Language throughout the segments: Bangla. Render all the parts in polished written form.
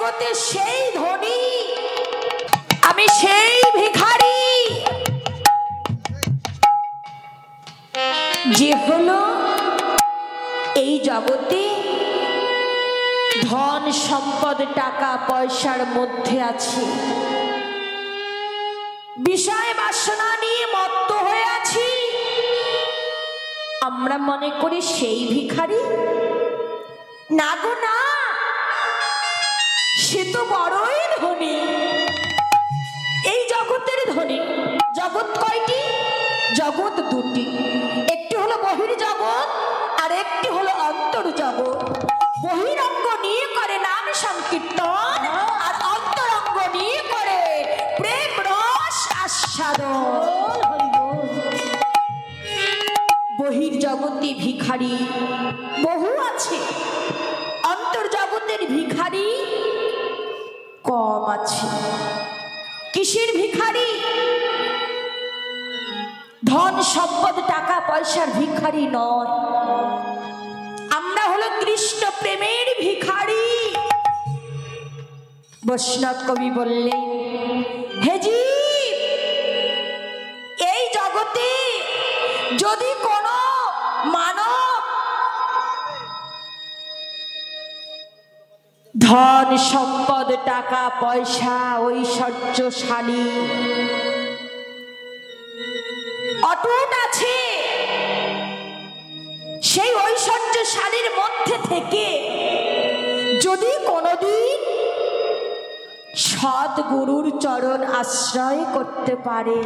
জগতে সেই ধনী, আমি সেই ভিখারি যে হলো এই জগতে ধন সম্পদ টাকা পয়সার মধ্যে আছে, বিষয় বাসনা নিয়ে মত্ত হয়ে আছি। আমরা মনে করি সেই ভিখারি। না গো না, সে তো বড়ই ধনী, এই জগতের ধনী। জগৎ কয়টি? জগৎ দুটি, একটি হলো বহির জগৎ আর একটি হলো অন্তর জগৎ। বহিরঙ্গ নিয়ে করে নাম সংকীর্তন আর অন্তরঙ্গ নিয়ে করে প্রেম রস আস্বাদন। বহির জগতে ভিখারি বহু আছে, অন্তর জগতের ভিখারি কম আছে। কিসের ভিখারি? ধন সম্পদ টাকা পয়সার ভিখারি নয়, আমরা হলো কৃষ্ণ প্রেমের ভিখারি। বৈষ্ণব কবি বললেন, হে জীব, এই জগতে যদি কোনো মানব ধন সম্পদ টাকা পয়সা ঐশ্বর্যশালী অটুট আছে, সেই ঐশ্বর্যশালীর মধ্যে থেকে যদি কোনদিন সদ্গুরুর চরণ আশ্রয় করতে পারে,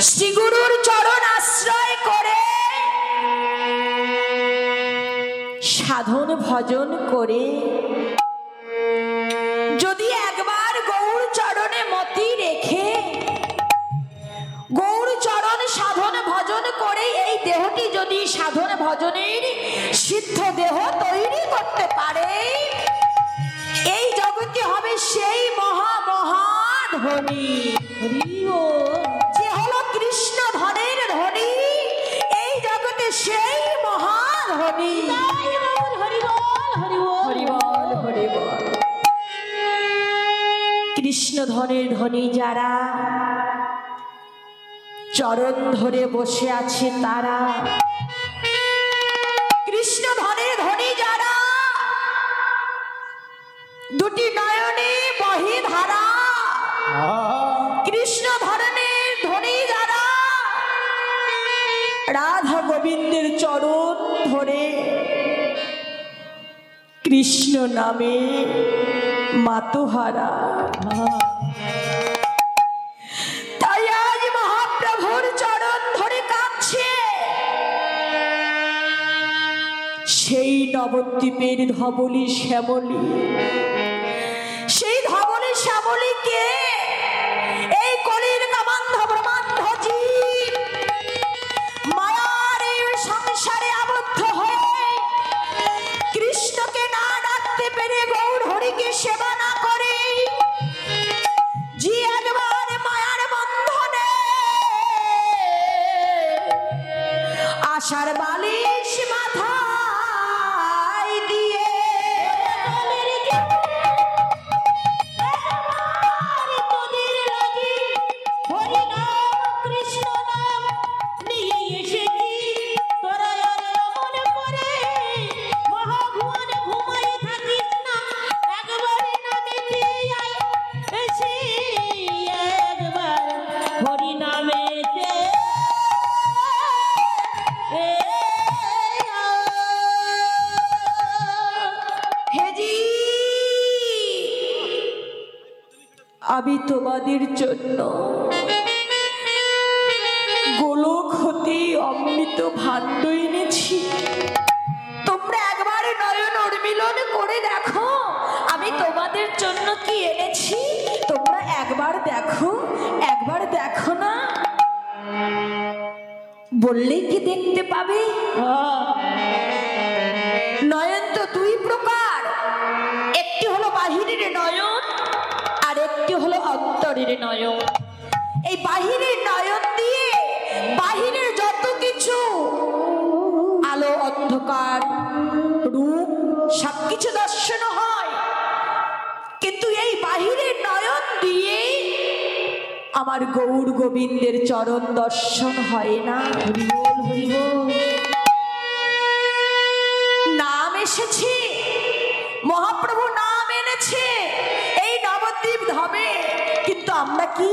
শ্রীগুরুর চরণ আশ্রয় করে সাধন ভজন করে যদি একবার গৌর চরণে মতি রেখে গৌর চরণ সাধন ভজন করে এই দেহটি যদি সাধন ভজনের সিদ্ধ দেহ তৈরি করতে পারে, এই জগতে হবে সেই মহা মহা ধনী, যে হলো কৃষ্ণ ধনের ধনী। এই জগতে সেই মহা ধনী। কৃষ্ণ ধনের ধনী যারা চরণ ধরে বসে আছে তারা, কৃষ্ণ ধনের ধনী যারা দুটি নয়নে বহি ধারা, কৃষ্ণ ধরনের ধনী যারা রাধা গোবিন্দের চরণ ধরে কৃষ্ণ নামে মাতুহারা, তাই আজ মহাপ্রভুর চরণ ধরে কাঁদছে সেই নবদ্বীপের ধবলী শ্যামলী। সেই ধবলী শ্যামলীকে এই কলির কামান্ধ ব্রহ্মান্ধ জীব মায়ার এই সংসারে আবদ্ধ হয়ে কৃষ্ণকে না ডাকতে পেরে গৌর হরিকে সেবা না করে যে একবার মায়ার বন্ধনে আশার বালিশ মাথায় দিয়ে আমি তোমাদের জন্য গোলক হতে অমৃত ভাণ্ড এনেছি, তোমরা একবার নয়ন উন্মিলন করে দেখো আমি তোমাদের জন্য কি এনেছি। তোমরা একবার দেখো, একবার দেখো না, বললেই কি দেখতে পাবে। নয়ন তো দুই প্রকার, একটি হলো বাহিরের নয়ন আর একটি হলো অন্তরের নয়ন। এই বাহিরের নয়ন দিয়ে বাহিরের যত কিছু আলো অন্ধকার রূপ সবকিছু দর্শন হয়, কিন্তু এই বাহিরের নয়ন দিয়ে আমার গৌর গোবিন্দের চরণ দর্শন হয় না। হরি বল, হরি বল। নাম এসেছে, মহাপ্রভু নাম এনেছে এই নবদ্বীপ ধামে, কিন্তু আমরা কি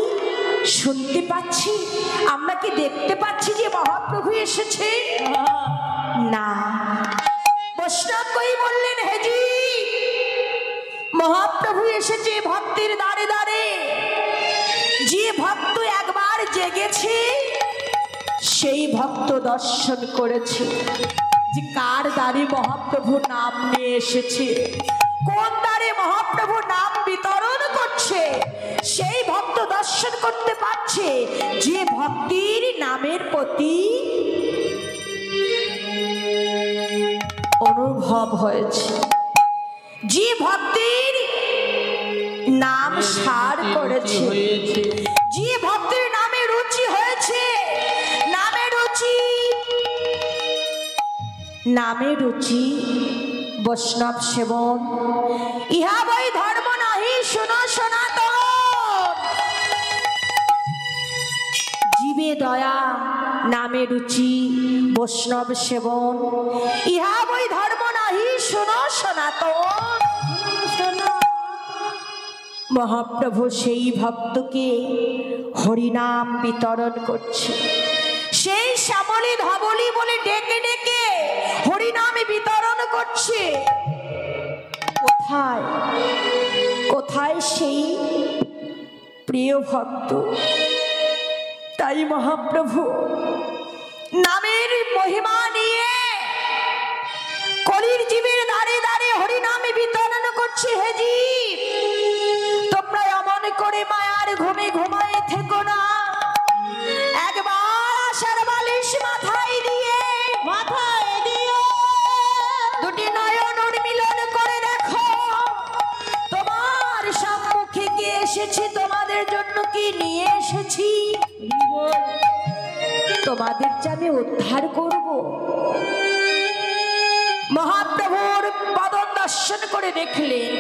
শুনতে পাচ্ছি, আমরা কি দেখতে পাচ্ছি যে মহাপ্রভু এসেছে? না। বৈষ্ণব কই বললেন, হেজি মহাপ্রভু এসেছে ভক্তের দ্বারে দ্বারে। যে ভক্ত একবার জেগেছে সেই ভক্ত দর্শন করেছে যে কার দ্বারে মহাপ্রভু নাম নিয়ে এসেছে, কোন দ্বারে মহাপ্রভু নাম বিতরণ করছে, সেই ভক্ত দর্শন করতে পারছে যে ভক্তির নামের প্রতি অনুভব হয়েছে, যে ভক্তির নাম সার করেছে, যে ভক্তির নামে রুচি হয়েছে। নামে রুচি বৈষ্ণব সেবন, ইহা বৈ ধর্ম নাহি শোনো সনাতন। জীবে দয়া নামে রুচি বৈষ্ণব সেবন, ইহা বৈ ধর্ম নাহি শোনো সনাতন। মহাপ্রভু সেই ভক্তকে হরিনাম বিতরণ করছে, সেই শ্যামলী ধবলী বলে ডেকে ডেকে হরিনামে বিতরণ করছে। কোথায় কোথায় সেই প্রিয় ভক্ত? তাই মহাপ্রভু নামের মহিমা নিয়ে কলির জীবের দ্বারে দ্বারে হরিনামে বিতরণ করছে। হে জীব, তোমরা এমন করে মায়ার ঘুমে ঘুমায় থেকো না, একবার আশার বালিশ মাথায় দিয়ে দুটি নয়ন উন্মিলন করে দেখো, তোমার সম্মুখে কে এসেছে, তোমাদের জন্য কি নিয়ে এসেছি। তোমাদের যে আমি উদ্ধার করব। মহাপ্রভুর পদন দর্শন করে দেখলেন,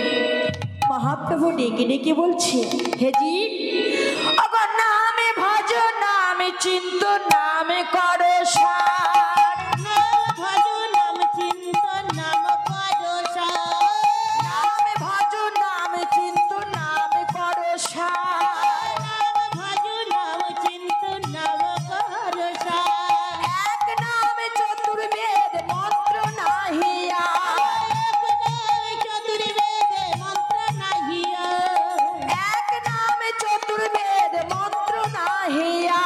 মহাপ্রভু ডেকে ডেকে বলছে, হে জীব, অগর নামে ভজ, নামে চিন্ত, নামে করো সার। নামে ভজ, নামে চিন্ত, নামে করো সার। এক নামে চতুর্বেদ মন্ত্র নাহিয়া, এক নামে চতুর্বেদ মন্ত্র নাহিয়া।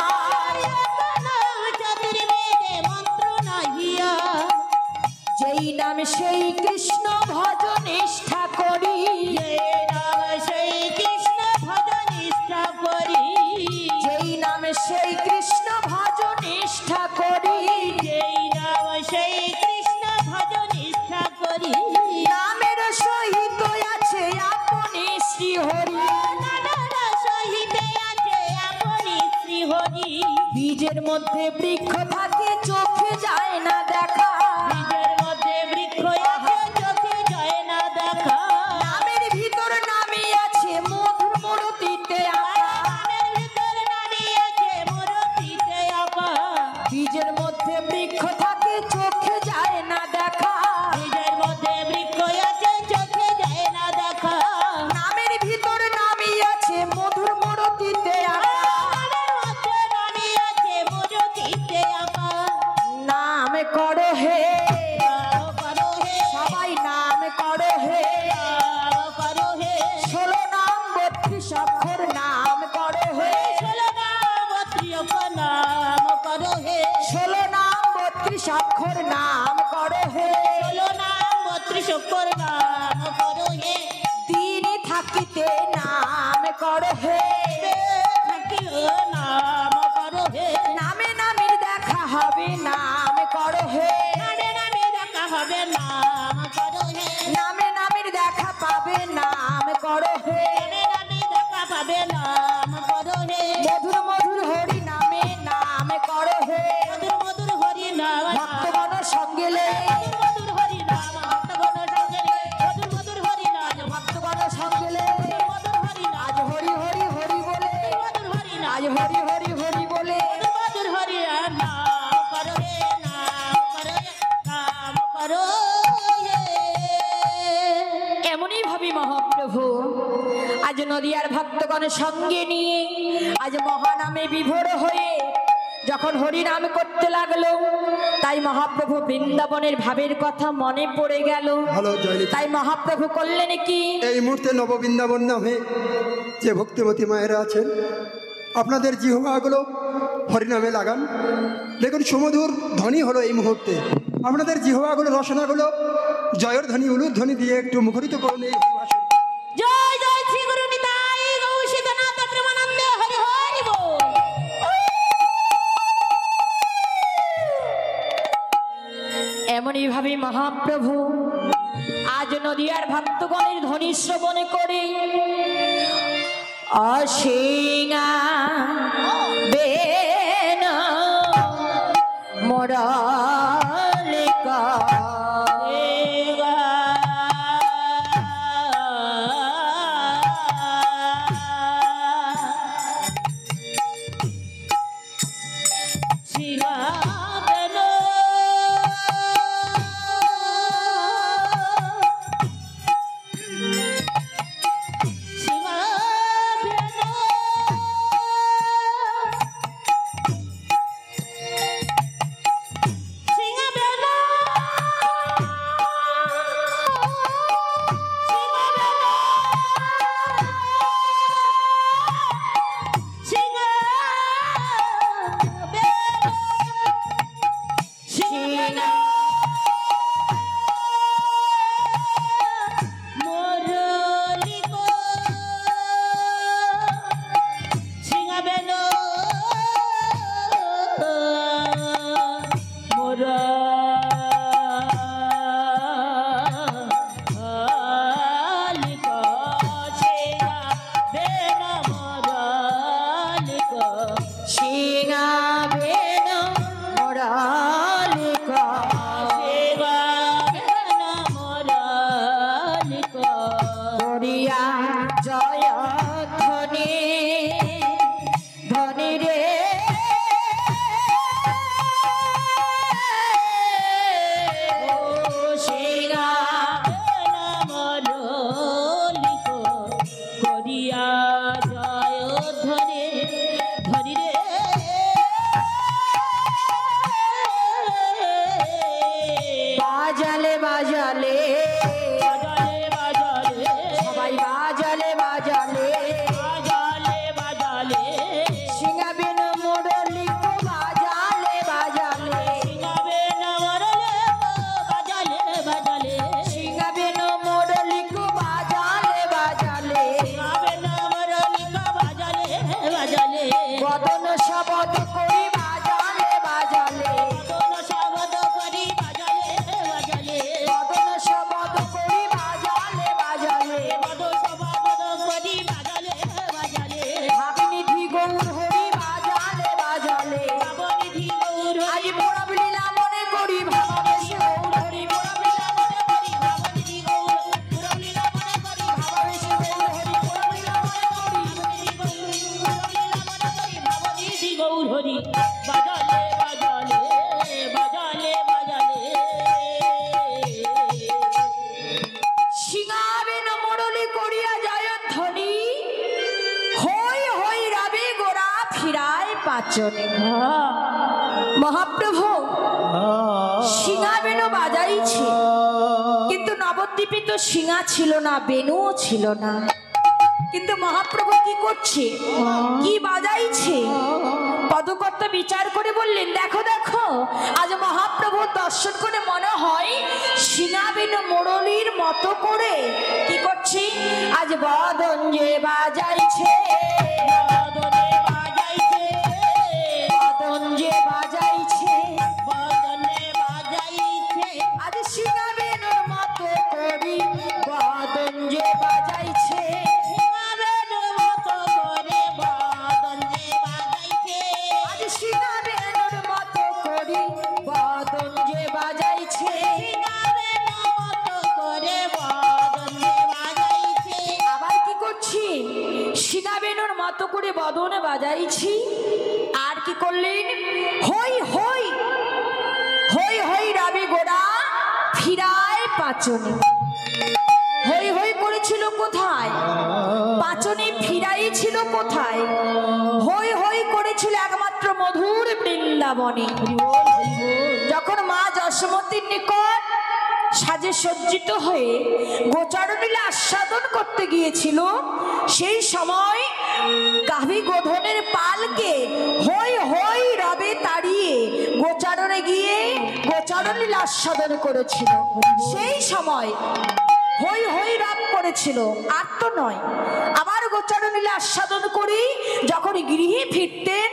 যেই নাম সেই কৃষ্ণ ভজ নিষ্ঠা করি, যেই নাম সেই কৃষ্ণ ভজ নিষ্ঠা করি। নামের সহিত আছে আপনি শ্রীহরি। বীজের মধ্যে বৃক্ষ থাকে, চোখে যায় না দেখা। নামের ভিতর নামে আছে মধুর মূরতিতে আঁকা। বীজের মধ্যে বৃক্ষ থাকে, চোখে যায় না দেখা। নামের ভিতর নামে আছে মধুর মূরতিতে আঁকা। নাম করো হে, সবাই নাম করো হে। 16 নাম 32 অক্ষর নাম করো হে। 16 নাম 32 অক্ষর নাম করো হে। দিন থাকিতে নাম করো হে। নামে নামের দেখা হবে, নাম করো হে। নামে নামের দেখা পাবে, নাম করো হে। মধুর মধুর হরি নামে নাম করো হে। ভক্তগণ সঙ্গে লে এমনই ভাবি মহাপ্রভু আজ নদিয়ার ভক্তগণের সঙ্গে নিয়ে আজ মহানামে বিভোর হয়ে যখন হরিনাম করতে লাগলো, তাই মহাপ্রভু বৃন্দাবনের ভাবের কথা মনে পড়ে গেল। তাই মহাপ্রভু করলেন কি, এই মুহূর্তে নববৃন্দাবন নামে যে ভক্তিমতী মায়েরা আছেন, আপনাদের জিহ্বাগুলো হরিনামে লাগান। দেখুন সুমধুর ধ্বনি হলো এই মুহূর্তে। আপনাদের জিহ্বাগুলো রসনাগুলো জয়ের ধ্বনি উলুর ধ্বনি দিয়ে একটু মুখরিত করুন এই ভাষণ। জয় জয় শ্রী গুরু নিতাই গৌর সীতানাথ প্রেমানন্দে হরি হরি বল। এমনই ভাবে মহাপ্রভু আজ নদিয়ার ভক্তগণের ধ্বনি শ্রবণ করে অসিঙা বেন মোরালিকা মহাপ্রভু শিঙা বেনু বাজাইছে, কিন্তু নবদ্বীপে তো শিঙা ছিল না, বেনুও ছিল না। কিন্তু মহাপ্রভু কি করছে, কি বাজাইছে? পদকর্তা বিচার করে বললেন, দেখো দেখো, আজ মহাপ্রভু দর্শন করে মনে হয় শিঙা বেনু মুরলীর মতো করে কি করছে, আজ বদন যে বাজাইছে, করে বদনে বাজাইছি। আর কি করলেন, হই হই হই হই রাবি গোড়া ফিরায় পাচনে। হই হই করেছিল কোথায়? পাচনে ফিরাই ছিল কোথায়? হই হই করেছিল একমাত্র মধুর বৃন্দাবনে। যখন মা যশোমতীর নিকট সাজে সজ্জিত হয়ে গোচারণীলা আস্বাদন করতে গিয়েছিল, সেই সময় গাভী গোধনের পালকে হই হই রবে তাড়িয়ে গোচারণে গিয়ে গোচারণীলা আস্বাদন করেছিল। সেই সময় হই হই রব করেছিল, আর তো নয়। আবার গোচারণীলা আস্বাদন করি যখন গৃহে ফিরতেন,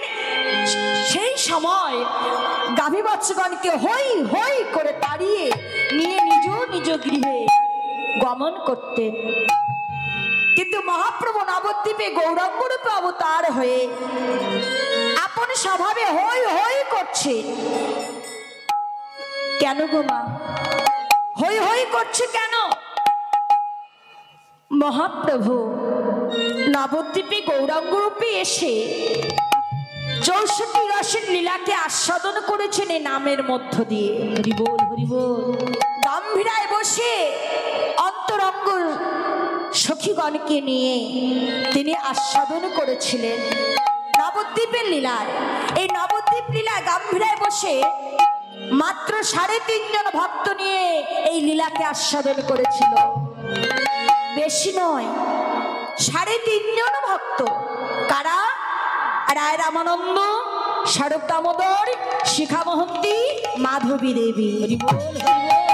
সেই সময় গাভী বৎসগণকে হই হই করে তাড়িয়ে নিয়ে নিজ নিজ গৃহে গমন করতেন। কিন্তু মহাপ্রভু নবদ্বীপে গৌরাঙ্গ রূপে অবতার হয়ে আপন স্বভাবে হই হই করছে। কেন গো মা হই হই করছে কেন? মহাপ্রভু নবদ্বীপে গৌরাঙ্গ রূপে এসে 64 রসের লীলাকে আস্বাদন করেছেন এই নামের মধ্য দিয়ে। হরিবোল হরিবোল। গাম্ভীরায় বসে অন্তরঙ্গ সখীগণকে নিয়ে তিনি আস্বাদন করেছিলেন নবদ্বীপের লীলায়। এই নবদ্বীপ লীলায় গাম্ভীরায় বসে মাত্র 3.5 জন ভক্ত নিয়ে এই লীলাকে আস্বাদন করেছিল। বেশি নয়, 3.5 জন ভক্ত। কারা? রায় রামানন্দ, স্বরূপ দামোদর, শিখা মহন্তী, মাধবী দেবী।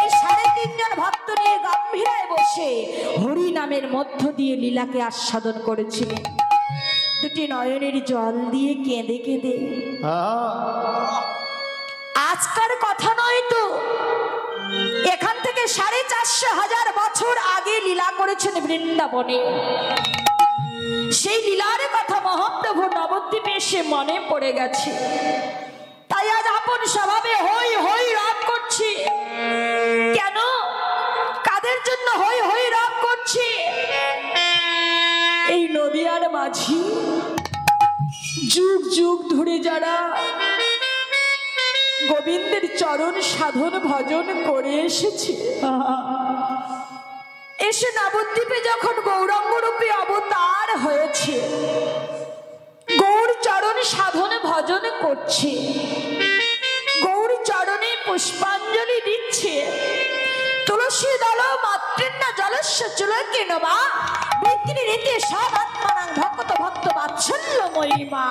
এই 3.5 জন ভক্ত নিয়ে গম্ভীরায় বসে হরি নামের মধ্য দিয়ে লীলাকে আস্বাদন করেছিলেন। দুটি নয়নের জল দিয়ে কেঁদে কেঁদে। আজকার কথা নয় তো, এখান থেকে 450,000 বছর আগে লীলা করেছেন বৃন্দাবনে। সেই লীলার কথা মহাপ্রভু নবদ্বীপে এসে মনে পড়ে গেছে, তাই আজ আপন স্বভাবে হই হই রাগ করছি। কেন? কাদের জন্য হই হই রাগ করছি? এই নদিয়ার মাঝি যুগ যুগ ধরে যারা গোবিন্দের চরণ সাধন ভজন করে এসেছে, এসে নবদ্বীপে যখন গৌরাঙ্গ রূপে অবতার হয়েছে, গৌর চরণ সাধন ভজন করছে, গৌর চরণে পুষ্পাঞ্জলি দিচ্ছে। তুলসী দল মাতৃন্না জলস্য চুলকে নবা বিক্রি রীতি সব আত্মানাং ভক্ত ভক্ত বাৎসল্য মহিমা।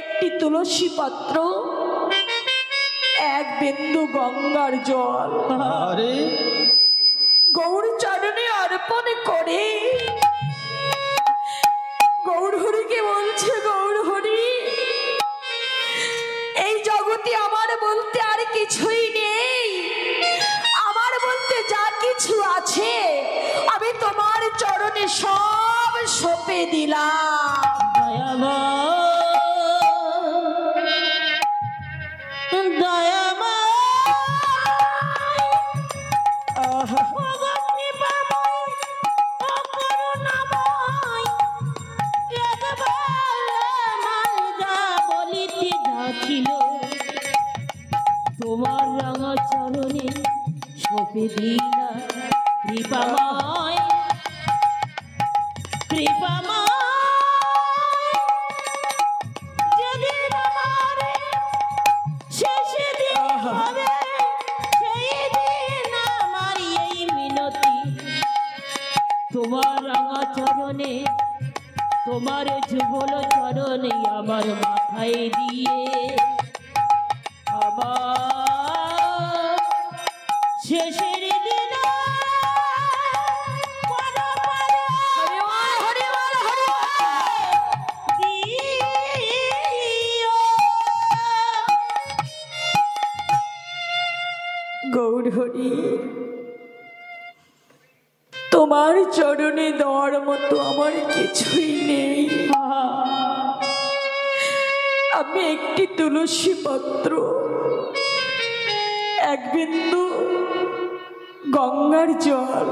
একটি তুলসী পত্র, এক বিন্দু গঙ্গার জল গৌর চরণে অর্পণ করে গৌর হরিকে বলছে, গৌর হরি, এই জগতে আমার বলতে আর কিছুই নেই, আমার বলতে যা কিছু আছে আমি তোমার চরণে সব সঁপে দিলাম। তোমার রাঙা চরণে সপে দিলা কৃপাময় কৃপাময়। যেদিন আমার শেষ দিন হবে সেই দিন আমার এই মিনতি তোমার রাঙা চরণে, তোমার যুগল চরণে আমার মাথায় দিয়ে আবার শেষের দিন গৌর হরি, তোমার চরণে দেওয়ার মতো আমার কিছুই নেই। আমি একটি তুলসী পত্র, এক বিন্দু গঙ্গার জল,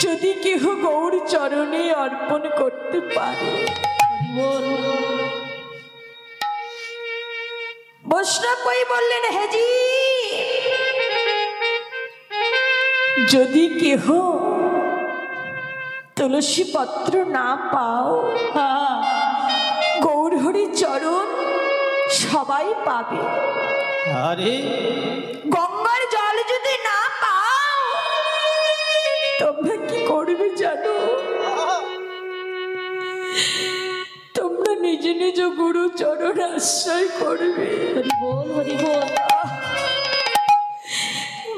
যদি কেহ গৌর চরণে অর্পণ করতে পারে বৈষ্ণব কই বললেন, হেজি যদি কেহ তুলসী পত্র না পাও, গৌরহরি চরণ সবাই পাবে। আরে গঙ্গার জল যদি না পাও, তোমরা কি করবে জানো? তোমরা নিজ নিজ গুরু চরণ আশ্রয় করবে। হরি বল, হরি বল।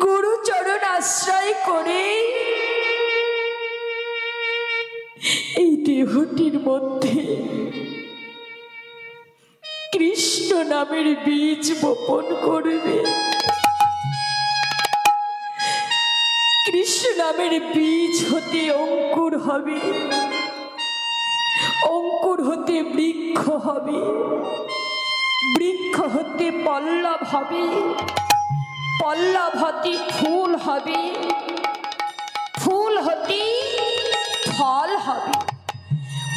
গুরু চরণ আশ্রয় করে এই দেহটির মধ্যে কৃষ্ণ নামের বীজ বপন করবে। কৃষ্ণ নামের বীজ হতে অঙ্কুর হবে, অঙ্কুর হতে বৃক্ষ হবে, বৃক্ষ হতে পল্লব হবে, পল্লব হতে ফুল হবে, ফুল হতে ফল হবে।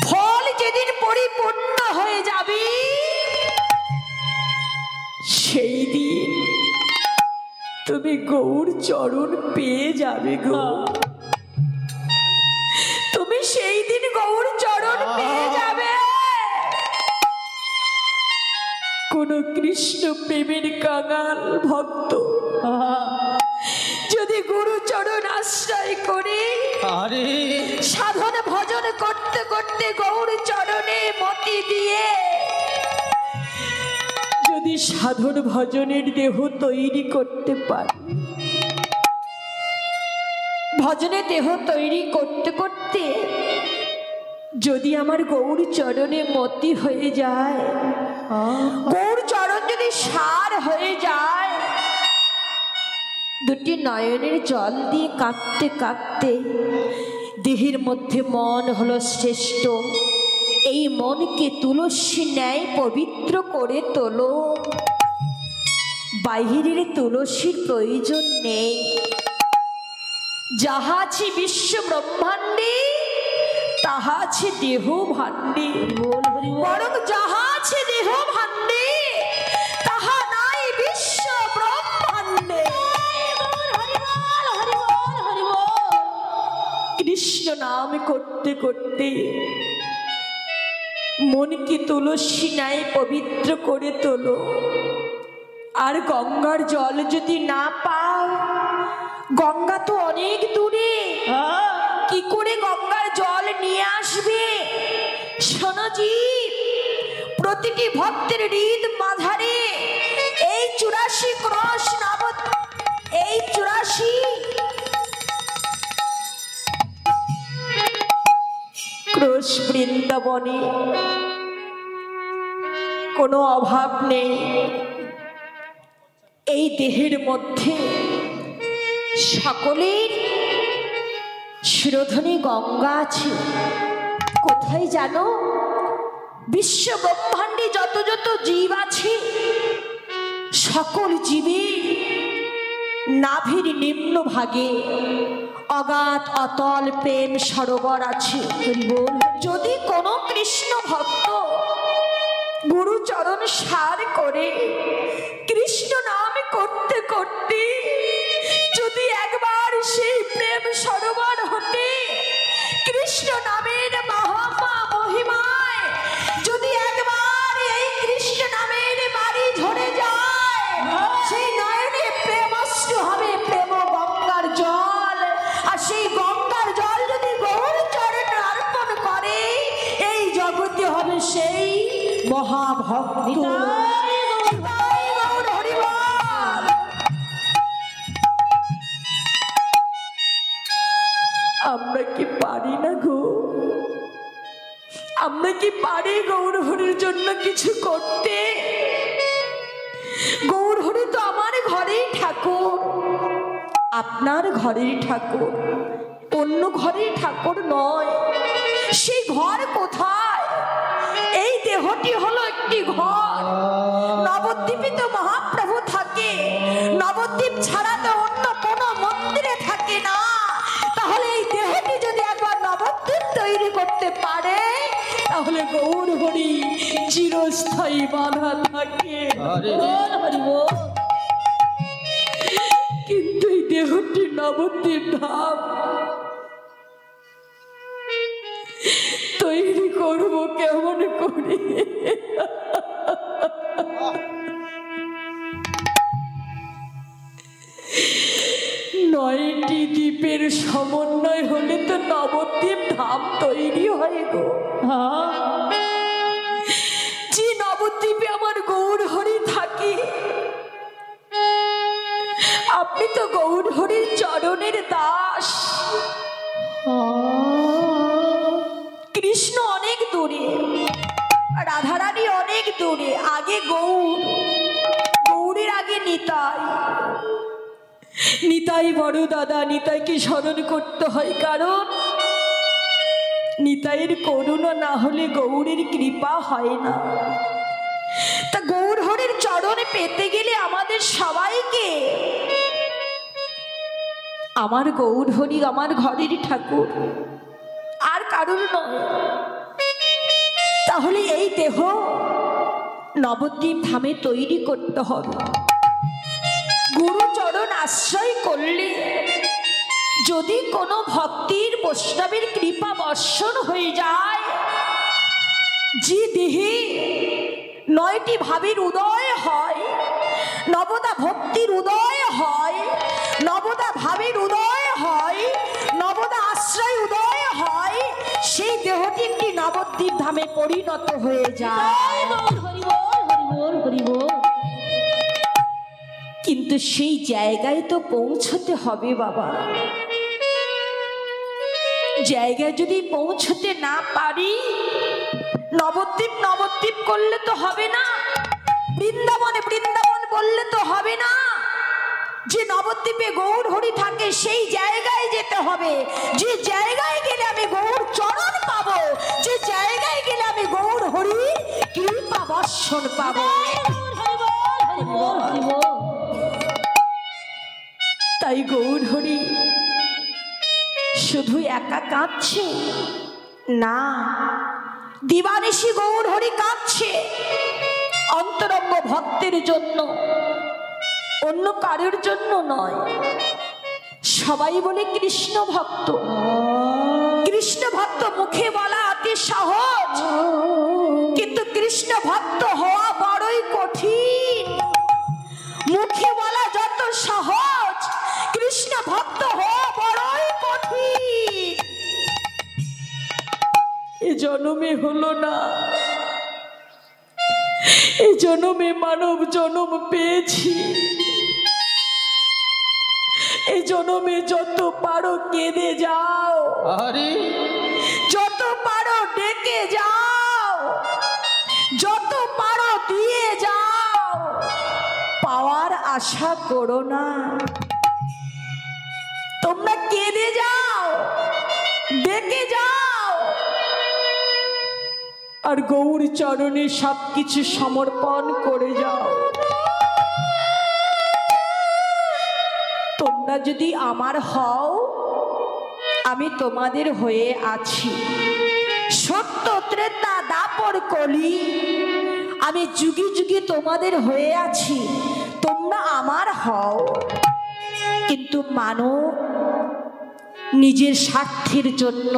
ফল যেদিন পরিপূর্ণ হয়ে যাবে, সেই দিন তুমি গৌর চরণ পেয়ে যাবে গো। তুমি সেই দিন গৌর চরণ পেয়ে যাবে। কোন কৃষ্ণ প্রেমের কাঙাল ভক্ত যদি গুরু চরণ আশ্রয় করে আরে সাধন ভজন করতে করতে গৌর চরণে মতি দিয়ে যদি সাধন ভজনের দেহ তৈরি করতে পারে, ভজনে দেহ তৈরি করতে করতে যদি আমার গৌর চরণে মতি হয়ে যায়, গৌর চরণ যদি সার হয়ে যায়, দুটি নয়নের জল দিয়ে কাঁদতে কাঁদতে দেহের মধ্যে মন হলো শ্রেষ্ঠ, এই মনকে তুলসী ন্যায় পবিত্র করে তোলো। বাহিরের তুলসীর প্রয়োজন নেই। যাহা আছে বিশ্ব ব্রহ্মাণ্ডে তাহা আছে দেহ ভাণ্ডে। বরং যাহা আছে দেহ ভাণ্ডে তাহা নাই বিশ্ব ব্রহ্মাণ্ডে। কৃষ্ণ নাম করতে করতে মনকে তুলসী ন্যায় পবিত্র করে তোলো। আর গঙ্গার জল যদি না পাও, গঙ্গা তো অনেক দূরে, কি করে গঙ্গার জল নিয়ে আসবে? শোনোজি, প্রতিটি ভক্তের হৃদ মাঝারে এই 84 ক্রোশ নবদ, এই 84 ক্রোশ বৃন্দাবনে কোনো অভাব নেই। এই দেহের মধ্যে সকলের শিরোধনী গঙ্গা আছে। কোথায় জানো? বিশ্ব ব্রহ্মাণ্ডে যত যত জীব আছে, সকল জীবের নাভির নিম্ন ভাগে অগাধ অতল প্রেম সরোবর আছে। যদি কোনো কৃষ্ণ ভক্ত গুরু চরণ সার করে কৃষ্ণ নাম করতে করতে যদি একবার সেই প্রেম সরোবর হতে কৃষ্ণ নামের মহামা মহিমায় যদি একবার এই কৃষ্ণ নামের বাড়ি ঝরে যায়, সেই নয়নে প্রেমশ্রু হবে প্রেম গঙ্গার জল। আর সেই গঙ্গার জল যদি গৌর চরণে অর্পণ করে, এই জগতে হবে সেই মহাভক্ত। আমরা কি পারি না গো? আমরা কি পারি গৌরহরির জন্য কিছু করতে? গৌরহরি তো আমার ঘরেই ঠাকুর, আপনার ঘরেই ঠাকুর, অন্য ঘরেই ঠাকুর নয়। সেই ঘর কোথায়? এই দেহটি হলো একটি ঘর। নবদ্বীপে তো মহাপ্রভু থাকে, নবদ্বীপ ছাড়া তো অন্য কোনো মন্দিরে থাকে না। তাহলে এই দেহটি যদি একবার নবদ্বীপ তৈরি করতে পারে, তাহলে গৌর হরি চিরস্থায়ী বাধা থাকে না। বল হরি বল। কিন্তু এই দেহটি নবদ্বীপ ধাম তৈরি করব কেমন করে? নয়টি দ্বীপের সমন্বয় হলে তো নবদ্বীপ ধাম তৈরি হয় গো। যে নবদ্বীপে আমার গৌর হরি থাকে, আপনি তো গৌর হরির চরণের দাস। কৃষ্ণ অনেক দূরে, রাধারানী অনেক দূরে, আগে গৌর, গৌরের আগে নিতাই। নিতাই বড় দাদা, নিতাইকে স্মরণ করতে হয়, কারণ নিতাইয়ের করুণা না হলে গৌরের কৃপা হয় না। তা গৌর হরির চরণে পেতে গেলে আমাদের সবাইকে, আমার গৌর হরি আমার ঘরের ঠাকুর, আর কারুর নয়। তাহলে এই দেহ নবদ্বীপ ধামে তৈরি করতে হবে। গুরু চরণ আশ্রয় করলে যদি কোনো ভক্তির বৈষ্ণবের কৃপা বর্ষণ হয়ে যায়, যে দেহে নয়টি ভাবের উদয় হয়, নবদা ভক্তির উদয় হয়, নবদা ভাবের উদয় হয়, নবদা আশ্রয় উদয় হয়, সেই দেহটি একটি নবদ্বীপ ধামে পরিণত হয়ে যায়। হরি বল হরি বল হরি বল। কিন্তু সেই জায়গায় তো পৌঁছতে হবে বাবা। জায়গায় যদি পৌঁছতে না পারি, নবদ্বীপ নবদ্বীপ করলে তো হবে না, বৃন্দাবনে বৃন্দাবন বললে তো হবে না। যে নবদ্বীপে গৌর হরি থাকে সেই জায়গায় যেতে হবে। যে জায়গায় গেলে আমি গৌর চরণ পাবো, যে জায়গায় গেলে আমি গৌর হরি কৃপা বর্ষণ পাবো। তাই গৌর হরি শুধু একা কাঁদছে না, দিবানিশি গৌর হরি কাঁদছে অন্তরঙ্গ ভক্তের জন্য, অন্য কারোর জন্য নয়। সবাই বলে কৃষ্ণ ভক্ত, কৃষ্ণ ভক্ত মুখে বলা অতি সহজ, কিন্তু কৃষ্ণ ভক্ত হওয়া বড়ই কঠিন। মুখে বলা যত সহজ, কৃষ্ণ ভক্ত হওয়া বড়ই কঠিন। এ জন্মে হলো না, এ জন্মে মানব জন্ম পেয়েছি। এ জন্মে যত পারো কেঁদে যাও, যত পারো ডেকে যাও, যত পারো দিয়ে যাও, পাওয়ার আশা করো না। তোমরা কেঁদে যাও, ডেকে যাও, আর গৌর চরণে সবকিছু সমর্পণ করে যাও। তোমরা যদি আমার হও, আমি তোমাদের হয়ে আছি। সত্য ত্রেতা দাপর কলি, আমি যুগে যুগে তোমাদের হয়ে আছি। তোমরা আমার হও, কিন্তু মানো নিজের স্বার্থের জন্য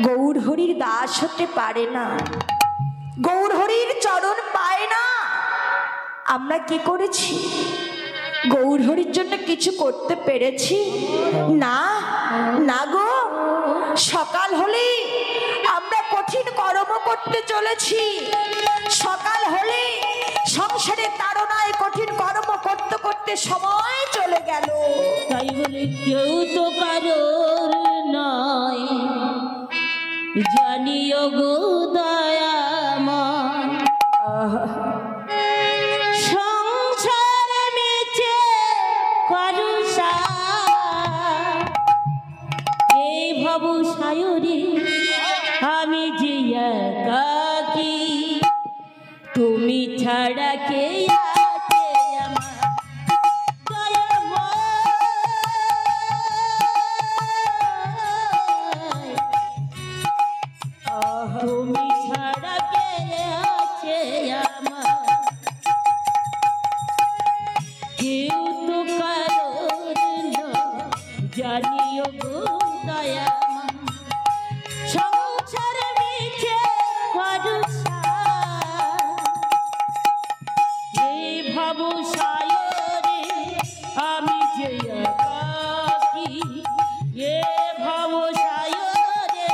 গৌর হরির দাস হতে পারে না, গৌর হরির চরণ পায় না। আমরা কি করেছি? গৌর হরির জন্য কিছু করতে পেরেছি না? না গো। সকাল হলে আমরা কঠিন কর্ম করতে চলেছি, সকাল হলে সংসারে তাড়নায় কঠিন কর্ম করতে করতে সময় চলে গেল। তাই বলে কেউ তো কারোর নয়, জানিও গো দয়াময়। সংসারে মেচে করুষা, এই ভব সায়রে আমি যে একাকী, তুমি ছাড়া কে আছে আমার দয়াময়। তুমি ছাড়া কে আছে আমার কেউ তো কারোর জানিও গো দয়া সংসার মিছে করুষা এই ভাব সায়রে আমি যে একাকী এ ভাব সায়রে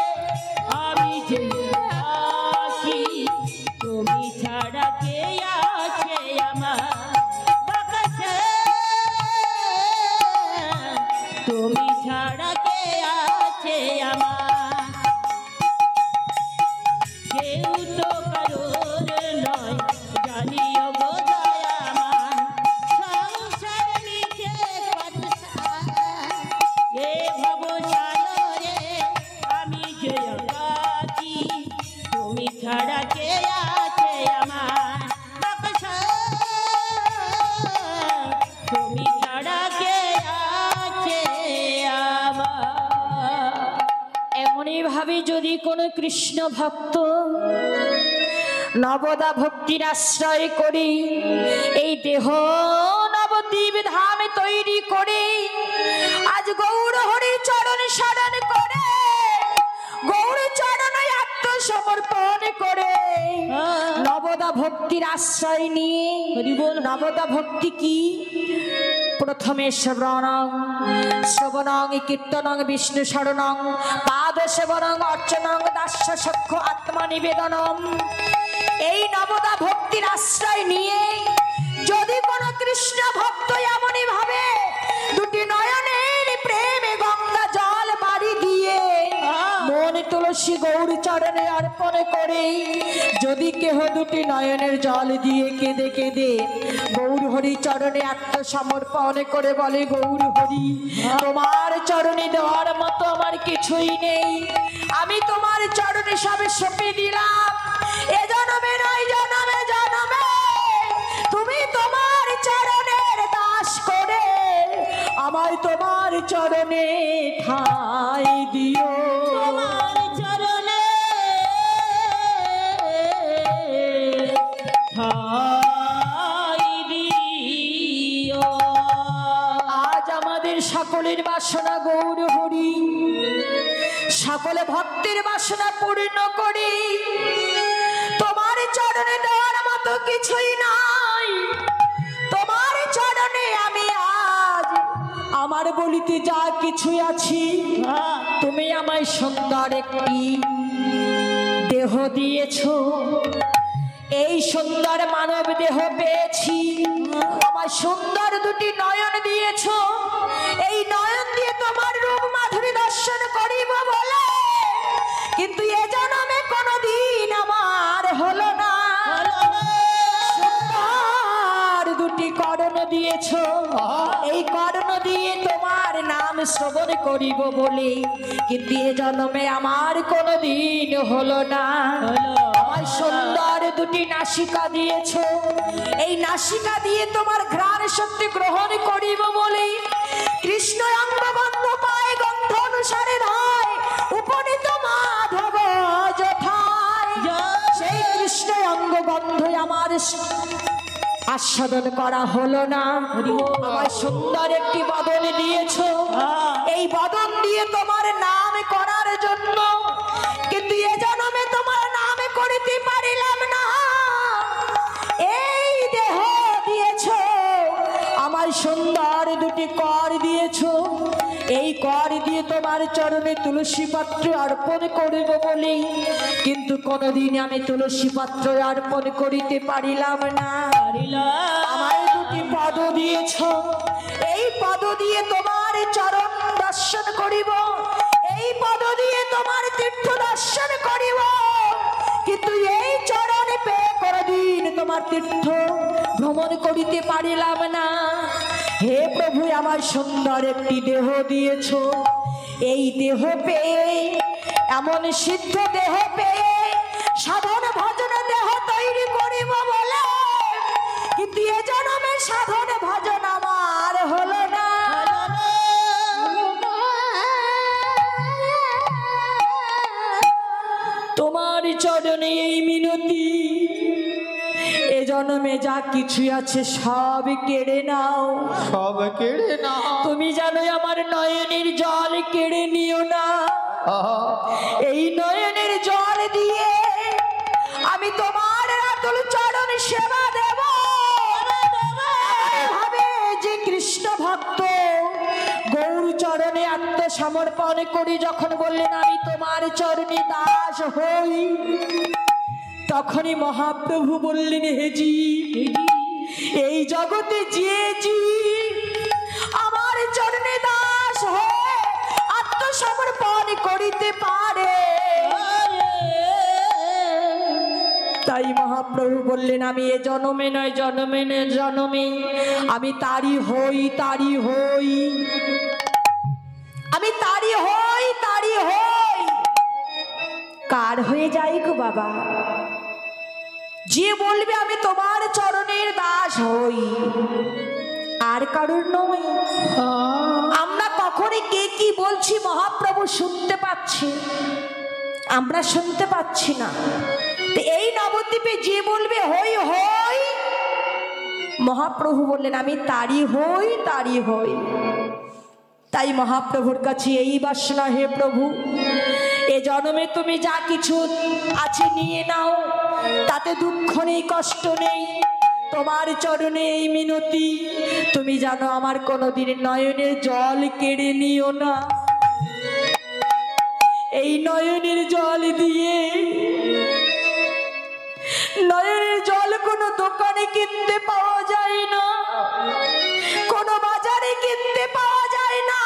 আমি যে একাকী তুমি ছাড়া কে আছে আমার বাকাশে তুমি ছাড়া কে আছে আমার কেউ তো কারোর নয় জানিও গো দয়ামান সংসার মিছে কথা এ ভব সাগরে আমি যে একাকী তুমি ছাড়া কে আছে আমার বাকসা তুমি ছাড়া কে আছে আমার এমনই ভাবে যদি কোনো কৃষ্ণ ভক্ত নবদা ভক্তির আশ্রয় করে এই দেহ নবদ্বীপ ধামে তৈরি করে আজ গৌর হরির চরণ শরণ করে গৌর চরণে আত্মসমর্পণ করে নবদা ভক্তির আশ্রয় নিয়ে নবদা ভক্তি কি? প্রথমে শ্রবণং কীর্তনং বিষ্ণু শরণং পাদ সেবনং অর্চনং দাস্য সখ্য আত্মা নিবেদনম। এই নবদা ভক্তির আশ্রয় নিয়ে যদি কোনো কৃষ্ণ ভক্ত এমনই ভাবে দুটি নয়নের প্রেমে গঙ্গা জল বাড়ি দিয়ে মন তুলসী গৌর চরণে অর্পণ করে যদি কেহ দুটি নয়নের জল দিয়ে কেঁদে কেঁদে গৌর হরি চরণে আত্মসমর্পণ করে বলে গৌর হরি তোমার চরণে দেওয়ার মতো আমার কিছুই নেই, আমি তোমার চরণে সবে সঁপে দিলাম, এ জনমে নয় জনমে জনমে তুমি তোমার চরণের দাস করে আমায় তোমার চরণে ঠাঁই দিও। তোমার চরণে ঠাঁই দিও। আজ আমাদের সকলের বাসনা গৌর হরি, সকলে ভক্তের বাসনা পূর্ণ করি, তোমার চরণে দেওয়ার মতো কিছুই নাই, তোমার চরণে আমি আজ আমার বলিতে যা কিছুই আছি, তুমি আমায় সুন্দর একটি দেহ দিয়েছো, এই সুন্দর মানব দেহ পেয়েছি, আমার সুন্দর দুটি নয়ন দিয়েছো, এই নয়ন দিয়ে তোমার রূপ মাধুরী দর্শন করিব বলে কিন্তু এ জন্মে কোনোদিন আমার হলো না। সুন্দর দুটি কর্ণ দিয়েছো, এই কর্ণ দিয়ে তোমার নাম শ্রবণ করিব বলে কিন্তু এ জন্মে আমার কোনোদিন হলো না। আমার সুন্দর দুটি নাসিকা দিয়েছো, এই নাসিকা দিয়ে তোমার ঘ্রাণ শক্তি গ্রহণ করিব বলে কৃষ্ণ অঙ্গ গন্ধ পায় গন্ধ অনুসারে ধায় উপনীত মাধব যথায়। সেই কৃষ্ণ অঙ্গ গন্ধ আমার আস্বাদন করা হলো না। আমার সুন্দর একটি বদন দিয়েছো, এই বদন দিয়ে তোমার নাম করার জন্য কিন্তু এ জন্মে তোমার নাম করিতে পারিলাম না। এই দেহ দিয়েছো, আমার সুন্দর দুটি কর দিয়েছো, এই কর দিয়ে তোমার চরণে তুলসী পাত্র অর্পণ করিব বলে কিন্তু কোনোদিন আমি তুলসী পাত্র অর্পণ করিতে পারিলাম না। আমার দুটি পদ দিয়েছো, এই পদ দিয়ে তোমার চরণ দর্শন করিব, এই পদ দিয়ে তোমার তীর্থ দর্শন করিব কিন্তু এই চরণে পেয়ে কোনদিন তোমার তীর্থ ভ্রমণ করিতে পারিলাম না। হে প্রভু আমার সুন্দর একটি দেহ দিয়েছো, এই দেহ পেয়ে এমন সিদ্ধ দেহ পেয়ে সাধন ভজন দেহ তৈরি করিব বলে কিন্তু এ জন্মে সাধন ভজন আমার হলো না। তোমার চরণে এই মিনতি, এ জন্মে জন্মে যা কিছু আছে সব কেড়ে নাও, সব কেড়ে নাও। তুমি জানো আমার নয়নের জল কেড়ে নিও না। এই নয়নের জল দিয়ে আমি তোমার আতুল চরণ সেবা দেব। ভাবে যে কৃষ্ণ ভক্ত গৌর চরণে আত্মসমর্পণ করি যখন বললেন আমি তোমার চরণে দাস হই, তখনই মহাপ্রভু বললেন হে জীব, এই জগতে যে জীব আমার চরণে দাস হয়ে আত্মসমর্পণ করিতে পারে, তাই মহাপ্রভু বললেন আমি এ জনমে নয় জনমে নয় জনমে আমি তারি হই, তারি হই, আমি তারি হই, তারি হই। কার হয়ে যাই গো বাবা? যে বলবে আমি তোমার চরণের দাস হই, আর কারোর নয়। আমরা কখনই কে কি বলছি মহাপ্রভু শুনতে পাচ্ছি, আমরা শুনতে পাচ্ছি না। তো এই নবদ্বীপে যে বলবে হই হই, মহাপ্রভু বললেন আমি তারি হই, তারি হই। তাই মহাপ্রভুর কাছে এই বাসনা, হে প্রভু এ জন্মে তুমি যা কিছু আছে নিয়ে নাও, তাতে দুঃখ নেই, কষ্ট নেই। তোমার চরণে এই মিনতি, তুমি জানো আমার কোনোদিন নয়নের জল কেড়ে নিও না। এই নয়নের জল দিয়ে, নয়নের জল কোনো দোকানে কিনতে পাওয়া যায় না, কোনো বাজারে কিনতে পাওয়া যায় না।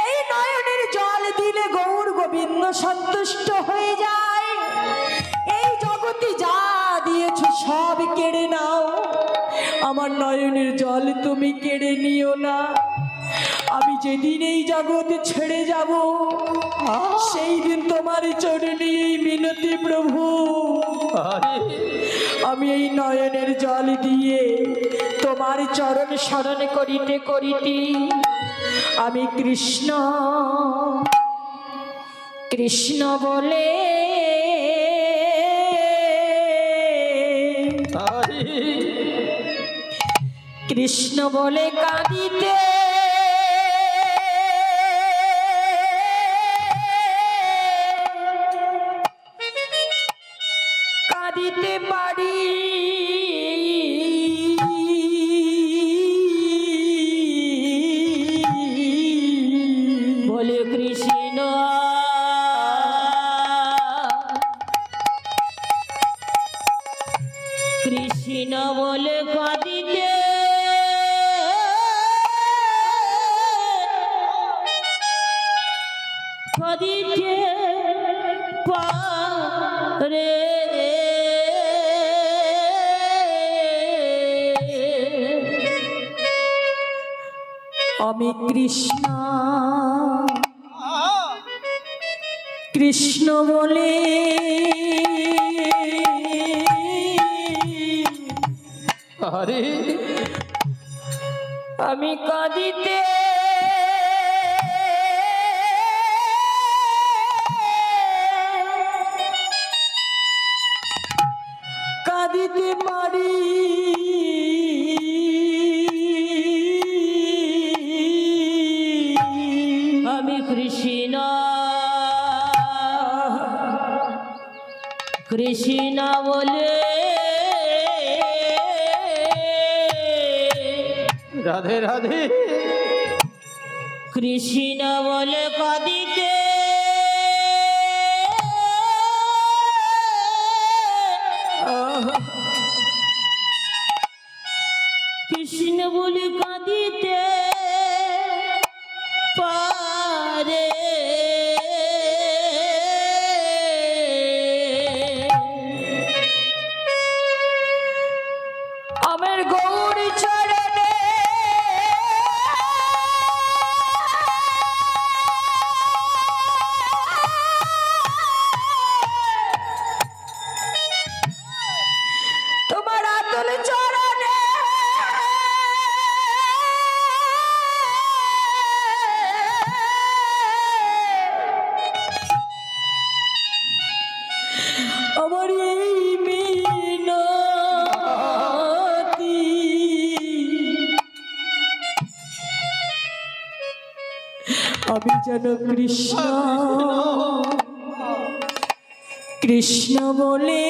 এই নয়নের জল দিলে গৌর গোবিন্দ সন্তুষ্ট হয়ে যায়। এই জগতে যা দিয়েছ সব কেড়ে নাও, আমার নয়নের জল তুমি কেড়ে নিও না। আমি যেদিন এই জগৎ ছেড়ে যাব, সেই দিন তোমার চরণে এই মিনতি প্রভু, আমি এই নয়নের জল দিয়ে তোমার চরণ স্মরণ করিতে করিতে আমি কৃষ্ণ কৃষ্ণ বলে কৃষ্ণ বলে কাঁদিতে কাঁদিতে পারি। বলে কৃষ্ণ কৃষ্ণ বলে কাঁদিতে কাঁদিতে পারে। আমি কৃষ্ণ কৃষ্ণ বলে আমি কাঁদিতে কাঁদিতে পারি। আমি কৃষ্ণ কৃষ্ণ বলে রাধে রাধে কৃষ্ণ বলে কাঁদিতে কৃষ্ণ বলে কাঁদিতে পারে। আমার গৌর চরণে তোমার আতুল চরণে আমি যেন কৃষ্ণ কৃষ্ণ বলে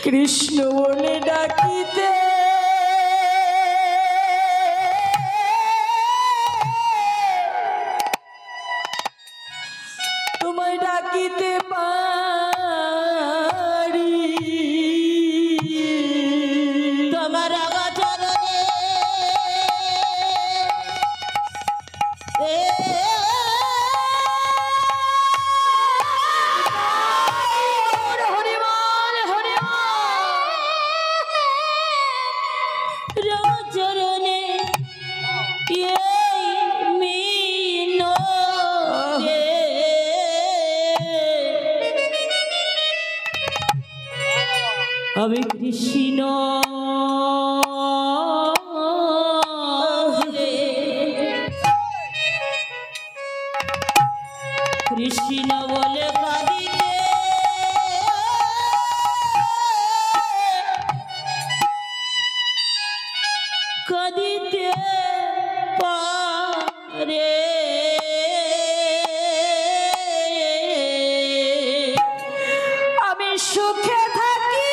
কৃষ্ণ বলে ডাকিতে তোমায় ডাকিতে পারি তোমার চরণে হরিবল হরিবল চরণে এই মিনতি আমি কৃষ্ণ রে, কৃষ্ণ বলে কাঁদিতে কাঁদিতে পারে আমি সুখে থাকি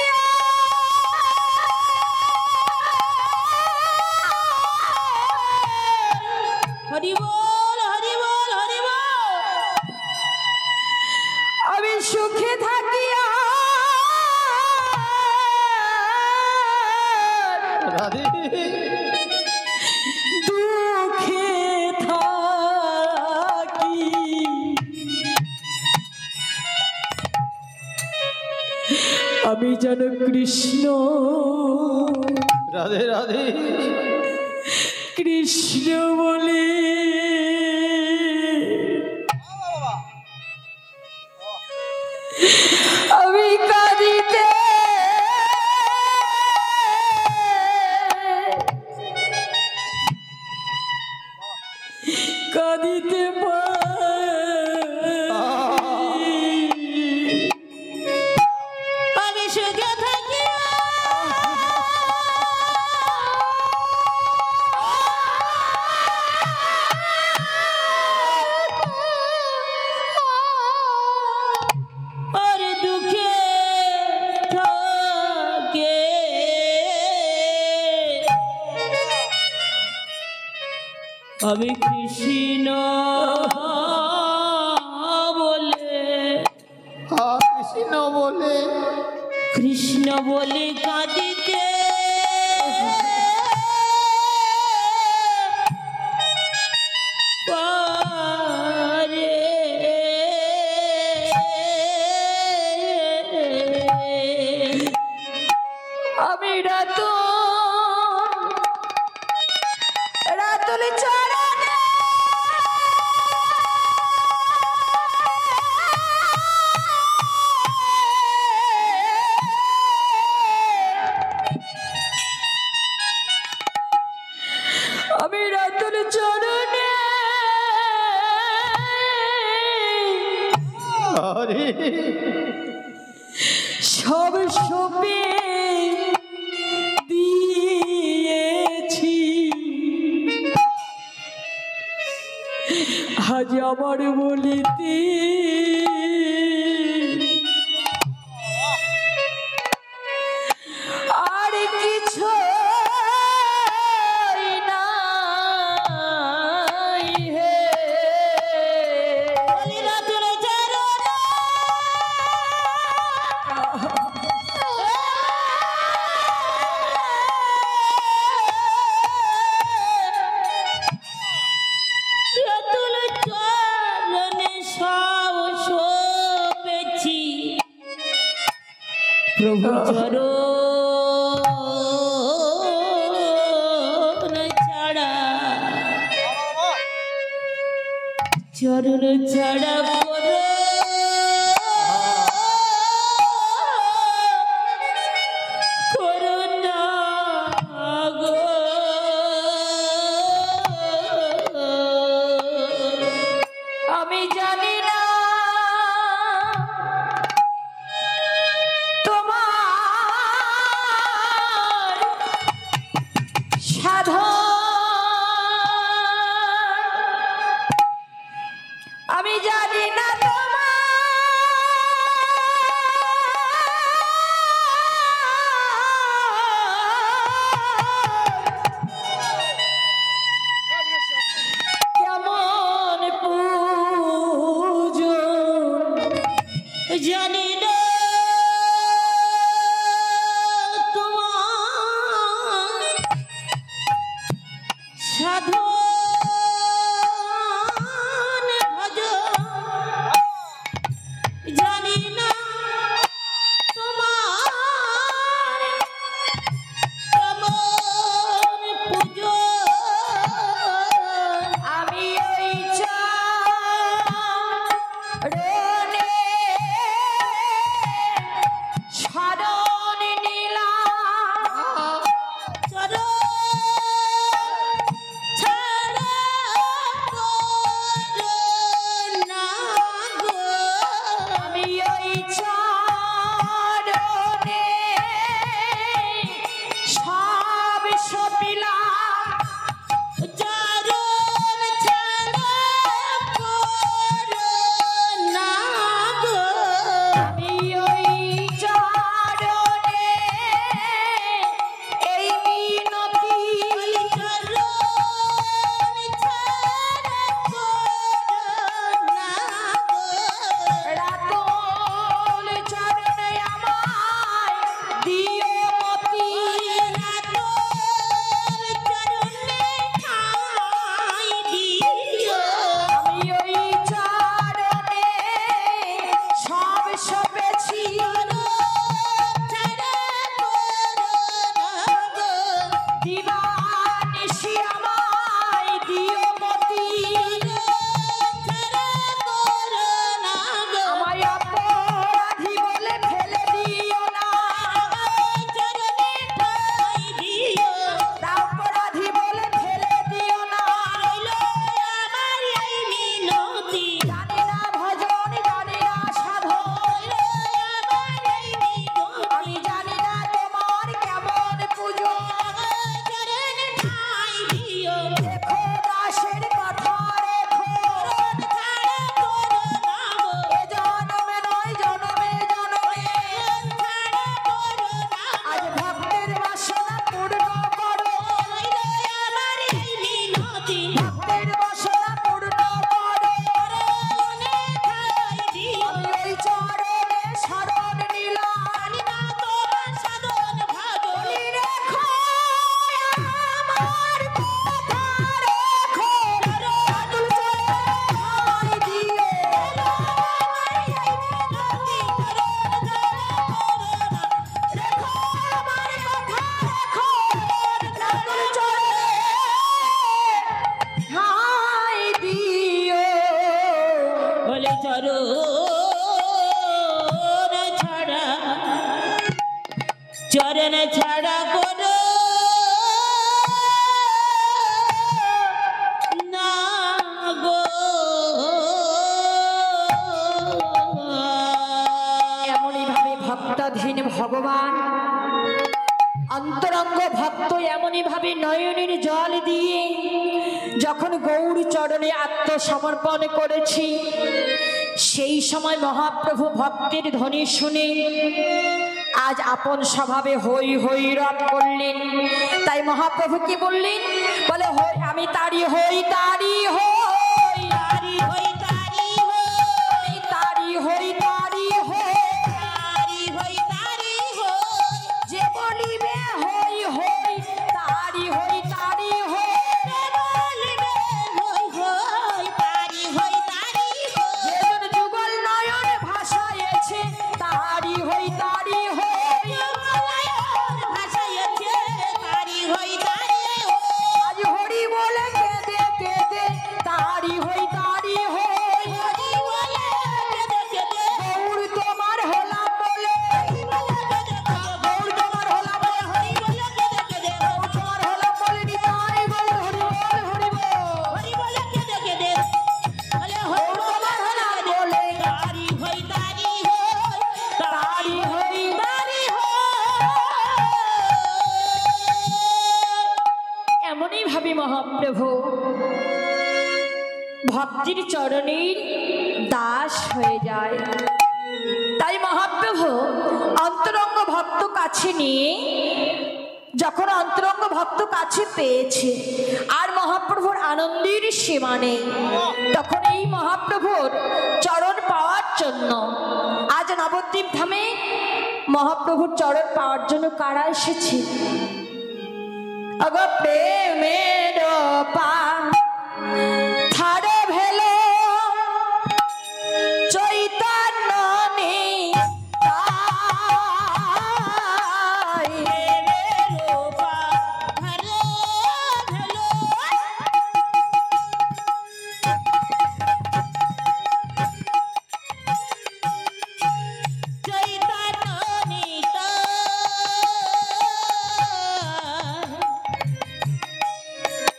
হরিবল হরিবল হরিবল আমি সুখে থাকি রাধে দুঃখে থাকি আমি যেন কৃষ্ণ রাধে রাধে কৃষ্ণ বলে আমি কাঁদিতে কাঁদিতে পারি আমি সুখে থাকি আর দুঃখে থাকে আমি কৃষ্ণ বলে কৃষ্ণ বলে কৃষ্ণ বলে কাঁদিতে পারে আমি রাতুল চরণে আমি রাতুল চরণে হরে সব সপে দিয়েছি আজ আমার বলিতে আর কিছু নাই হে রাতুল চরণ রাতুল চরণে সব সপেছি প্রভু চরণ ছাড়া চরণ ছাড়া করো করুণা গো আমি জানি না তোমার চরণ ছাড়া করো না গো। এমনই ভাবে ভক্তাধীন ভগবান অন্তরঙ্গ ভক্ত এমনই ভাবে নয়নের জল দিয়ে যখন গৌর চরণে আত্মসমর্পণ করেছি, সেই সময় মহাপ্রভু ভক্তের ধ্বনি শুনে আজ আপন স্বভাবে হই হই রব করলেন। তাই মহাপ্রভু কি বললেন? বলে হই আমি তারি হই তারি হই তারি হই তারি হই তারি হই তারি হই তারি হই তারি হই যে বলিবে হই হই তারি হই তারি হই বলিবে হই হই তারি হই তারি হই যেজন যুগল নয়ন ভাষায়েছে তারি হই তারি হই ভাষাইছে তারি হই তারি হই আজ হরি বলে কেঁদে কেঁদে তারি হই তারি হই হরি বলে কেঁদে কেঁদে গৌর তোমার হলাম বলে গৌর তোমার হলাম বলে হরি বলে কেঁদে কেঁদে গৌর তোমার হলাম বলে নিতাই গৌর হরি বল হরি বল হরি বলে কেঁদে কেঁদে বলে গৌর তোমার হলাম বলে তারি হই তারি হই তারি হই তারি হই। এমনই ভাবে মহাপ্রভু ভক্তির চরণের দাস হয়ে যায়। তাই মহাপ্রভু অন্তরঙ্গ ভক্ত কাছে নিয়ে যখন অন্তরঙ্গ ভক্ত কাছে পেয়েছে আর মহাপ্রভুর আনন্দের সীমা নেই, তখন এই মহাপ্রভুর চরণ পাওয়ার জন্য আজ নবদ্বীপ ধামে মহাপ্রভুর চরণ পাওয়ার জন্য কারা এসেছে? अगो प्रेमेर पाथर भेलो चैतन्य निताई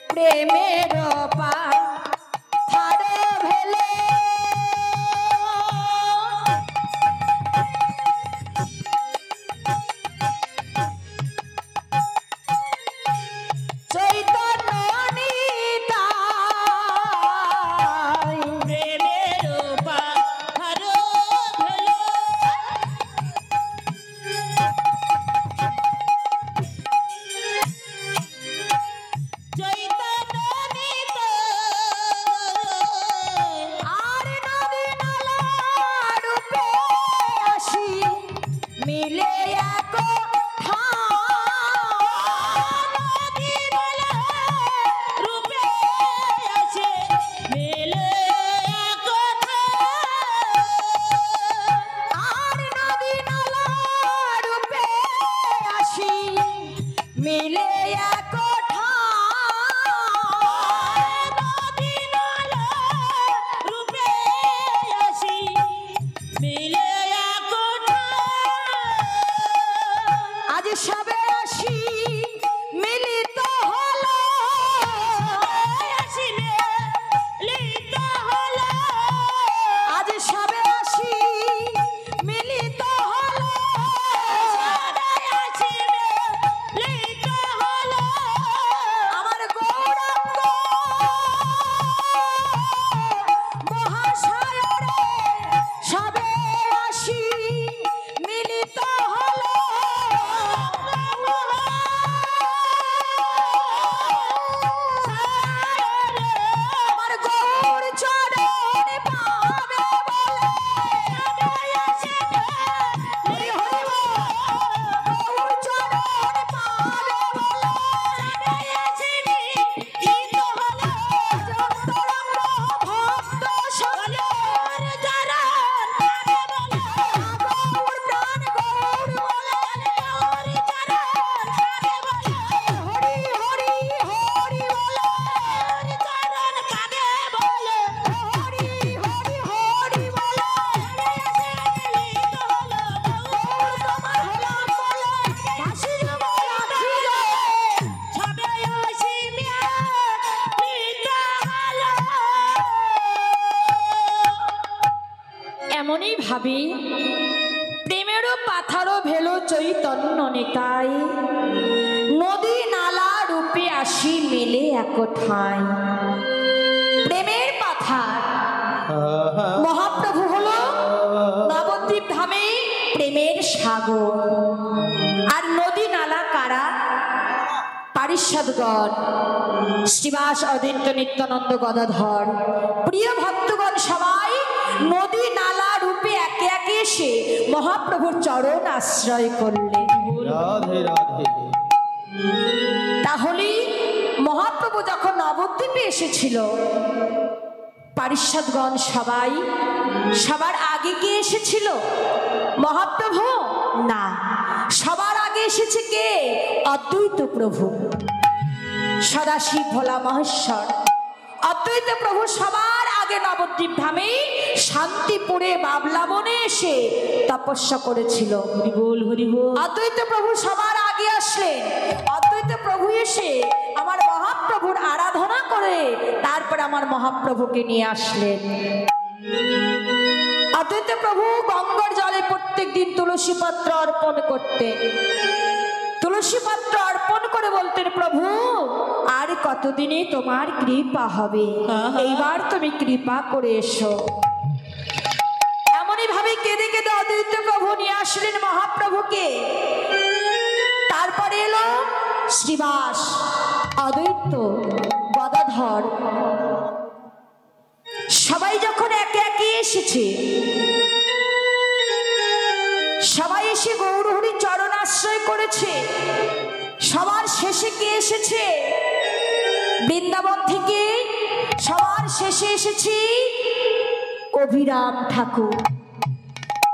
प्रेमेर पाथर भेलो चैतन्य निताई আর নদী নালা রূপে আসি মিলে এক আর নদী নালা রূপে আসি মিলে এক আজ সবে আসি মিলিত হলো আজ সবে আসি মিলিত হলো আমার গৌরাঙ্গ মহাশয়রে সবে আসি মিলিত হলো ভাবে প্রেমেরও পাথারও ভেলো চৈতন্য নিতাই, নদী নালা রূপে আসি মেলে এক ঠাঁই। প্রেমের পাথার মহাপ্রভু হলো নবদ্বীপ ধামে প্রেমের সাগর, আর নদী নালা কারা? পারিষদগণ, শ্রীবাস অদ্বৈত নিত্যানন্দ গদাধর প্রিয় ভক্তগণ সবাই নদী নালা রূপে একে একে এসে মহাপ্রভুর চরণ আশ্রয় করলেন। রাধে রাধে। তাহলে মহাপ্রভু যখন নবদ্বীপে এসেছিল, পারিষদগণ সবাই সবার আগে কে এসেছিল? মহাপ্রভু না, সবার আগে এসেছে কে? অদ্বৈত প্রভু, সদাশিব ভোলা মহেশ্বর অদ্বৈত প্রভু সবার আগে নবদ্বীপ ধামে শান্তিপুরে বাবলা বনে এসে তপস্যা করেছিল। হরিবোল হরিবোল। অদ্বৈত প্রভু সবার আগে আসলেন। অদ্বৈত প্রভু এসে আমার মহাপ্রভুর আরাধনা করে তারপর আমার মহাপ্রভুকে নিয়ে আসলেন। অদ্বৈত প্রভু গঙ্গার জলে প্রত্যেক দিন তুলসী পত্র অর্পণ করতেন। তুলসী পত্র অর্পণ করে বলতেন, প্রভু আর কতদিনে তোমার কৃপা হবে, এইবার তুমি কৃপা করে এসো। এমনই ভাবে কেঁদে কেঁদে অদ্বৈত প্রভু নিয়ে আসলেন মহাপ্রভুকে। তারপরে এলো শ্রীবাস অদ্বৈত গদাধর, সবাই যখন একে একে এসেছে, সবাই এসে গৌরহরির চরণ আশ্রয় করেছে। সবার শেষে কে এসেছে? বৃন্দাবন থেকে সবার শেষে এসেছি অভিরাম ঠাকুর।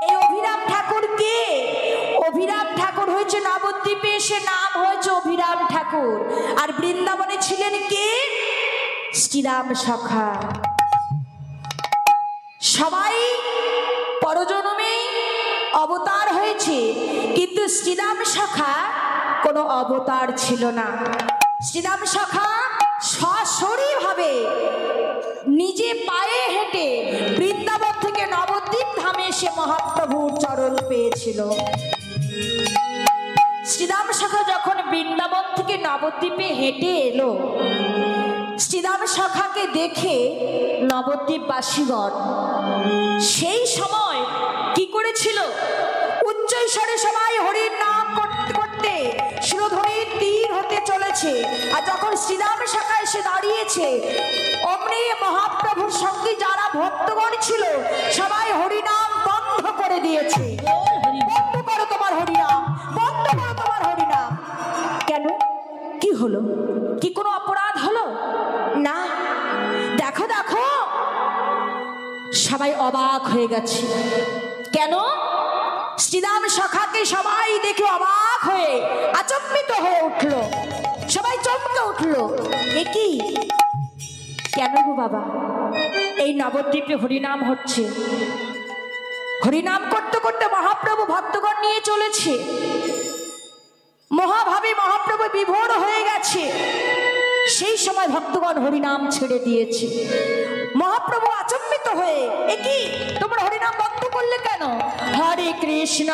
এই অভিরাম ঠাকুর কে? অভিরাম ঠাকুর হয়েছে নবদ্বীপে এসে নাম হয়েছে অভিরাম ঠাকুর। আর বৃন্দাবনে ছিলেন কে? শ্রীরাম সখা। সবাই পরজন্মে অবতার হয়েছে, কিন্তু শ্রীরাম সখা কোনো অবতার ছিল না। শ্রীরাম সখা সশরীরভাবে নিজে পায়ে হেঁটে বৃন্দাবন থেকে নবদ্বীপ ধামে এসে মহাপ্রভুর চরণ পেয়েছিল। শ্রীরাম সখা যখন বৃন্দাবন থেকে নবদ্বীপে হেঁটে এলো, শ্রীরাম সখাকে দেখে নবদ্বীপবাসীগণ সেই সময় কি করেছিল? উচ্চৈস্বরে সবাই হরির নাম করতে করতে সুরধুনির তীর হতে চলেছে। আর যখন শ্রীরাম সখা এসে দাঁড়িয়েছে, অমনি মহাপ্রভুর সঙ্গে যারা ভক্তগণ ছিল সবাই হরিনাম বন্ধ করে দিয়েছে। বন্ধ করো তোমার হরিনাম, বন্ধ করো তোমার হরিনাম। কেন? কি হলো? কি কোনো অপরাধ হলো? না। দেখো দেখো, সবাই অবাক হয়ে গেছে। কেন? শ্রীরাম সখাকে সবাই দেখে অবাক হয়ে আচম্বিত হয়ে উঠল, সবাই চমকে উঠল। এ কি? কেন গো বাবা? এই নবদ্বীপে হরিনাম হচ্ছে, হরিনাম করতে করতে মহাপ্রভু ভক্তগণ নিয়ে চলেছে। মহাভাবে মহাপ্রভু বিভোর হয়ে গেছে। সেই সময় ভক্তগণ হরিনাম ছেড়ে দিয়েছে। মহাপ্রভু আচম্বিত হয়ে, এ কি তোমরা হরিনাম বন্ধ করলে কেন? হরে কৃষ্ণ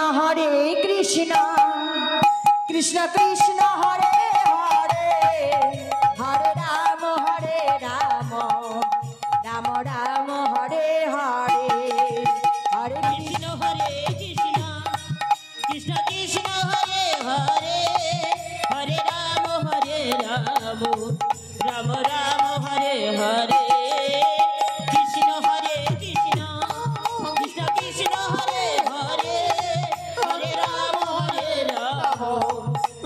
কৃষ্ণ কৃষ্ণ হরে হরে, হরে রাম রাম রাম হরে হরে, হরে কৃষ্ণ হরে কৃষ্ণ কৃষ্ণ কৃষ্ণ হরে হরে, হরে রাম রাম রাম হরে হরে। কৃষ্ণ হরে কৃষ্ণ কৃষ্ণ কৃষ্ণ হরে হরে, হরে রাম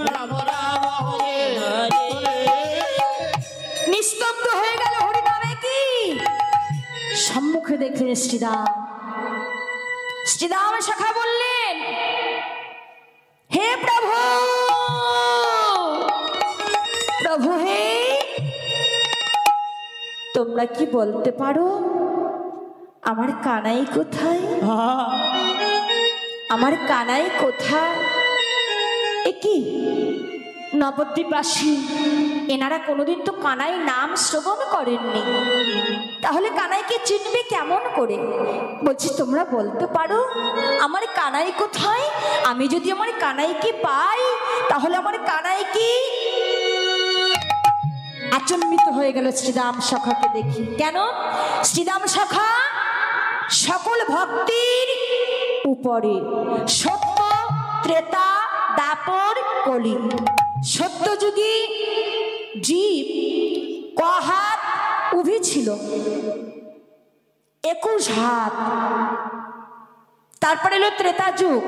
রাম রাম হরে হরে। নিস্তব্ধ হয়ে গেল হরিনামে। কি সম্মুখে দেখলেন শ্রীরাম। শ্রীরাম সখা বললেন, হে প্রভু, প্রভু হে, তোমরা কি বলতে পারো আমার কানাই কোথায়? আমার কানাই কোথায়? এ কি নবদ্বীপবাসী এনারা কোনোদিন তো কানাই নাম শ্রবণ করেননি, তাহলে কানাইকে চিনবে কেমন করে? বলছি তোমরা বলতে পারো আমার কানাই কোথায়? আমি যদি আমার কানাইকে পাই তাহলে আমার কানাইকে আচম্বিত হয়ে গেল শ্রীরাম সখাকে দেখি। কেন? শ্রীরাম সখা সকল ভক্তির উপরে, সত্য ত্রেতা দাপর কলি। সত্যযুগী জীব ক হাত উভি ছিল? 21 হাত। তারপরে এলো ত্রেতা যুগ।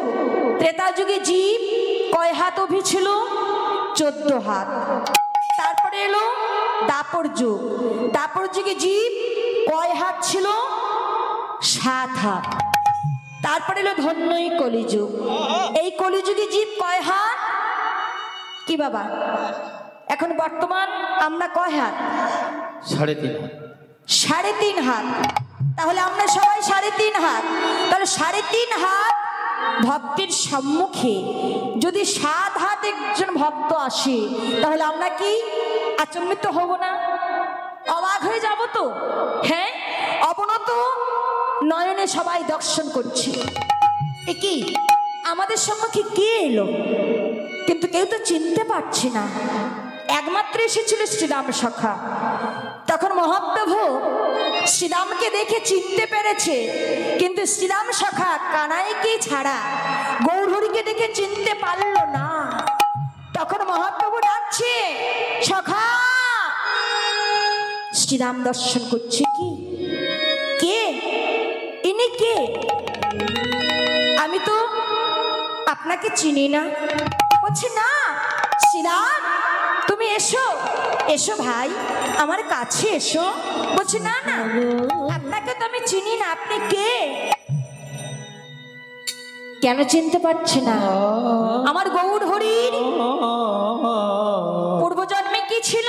ত্রেতা যুগে জীব কয় হাত উভি ছিল? 14 হাত। তারপরে এলো দাপর যুগ। দাপর যুগে জীব কয় হাত ছিল? 7 হাত। তারপরে এলো ধন্যই কলিযুগ। এই কলিযুগে জীব কয় হাত? কি বাবা এখন বর্তমান আমরা কয় হাত? 3.5 হাত। 3.5 হাত। তাহলে আমরা সবাই 3.5 হাত। তাহলে 3.5 হাত ভক্তের সম্মুখে যদি 7 হাত একজন ভক্ত আসে তাহলে আমরা কি আচম্বিত হব না? অবাক হয়ে যাব তো? হ্যাঁ, অবনত নয়নে সবাই দর্শন করছে, এ কি আমাদের সম্মুখে কে এলো? কিন্তু কেউ তো চিনতে পারছি না। একমাত্র এসেছিল শ্রীরাম সখা। তখন মহাপ্রভু শ্রীরামকে দেখে চিনতে পেরেছে, কিন্তু শ্রীরাম সখা কানাইকে ছাড়া গৌরহরিকে দেখে চিনতে পারল না। তখন মহাপ্রভু ডাকছে, সখা। শ্রীরাম দর্শন করছে, কি কে ইনি? কে? আমি তো আপনাকে চিনি না। বলছে না শ্রীরাম তুমি এসো, এসো ভাই আমার কাছে এসো। বলছে না না আপনাকে তো আমি চিনি না, আপনি কে? কেন চিনতে পারছে না? আমার গৌর হরির পূর্বজন্মে কি ছিল?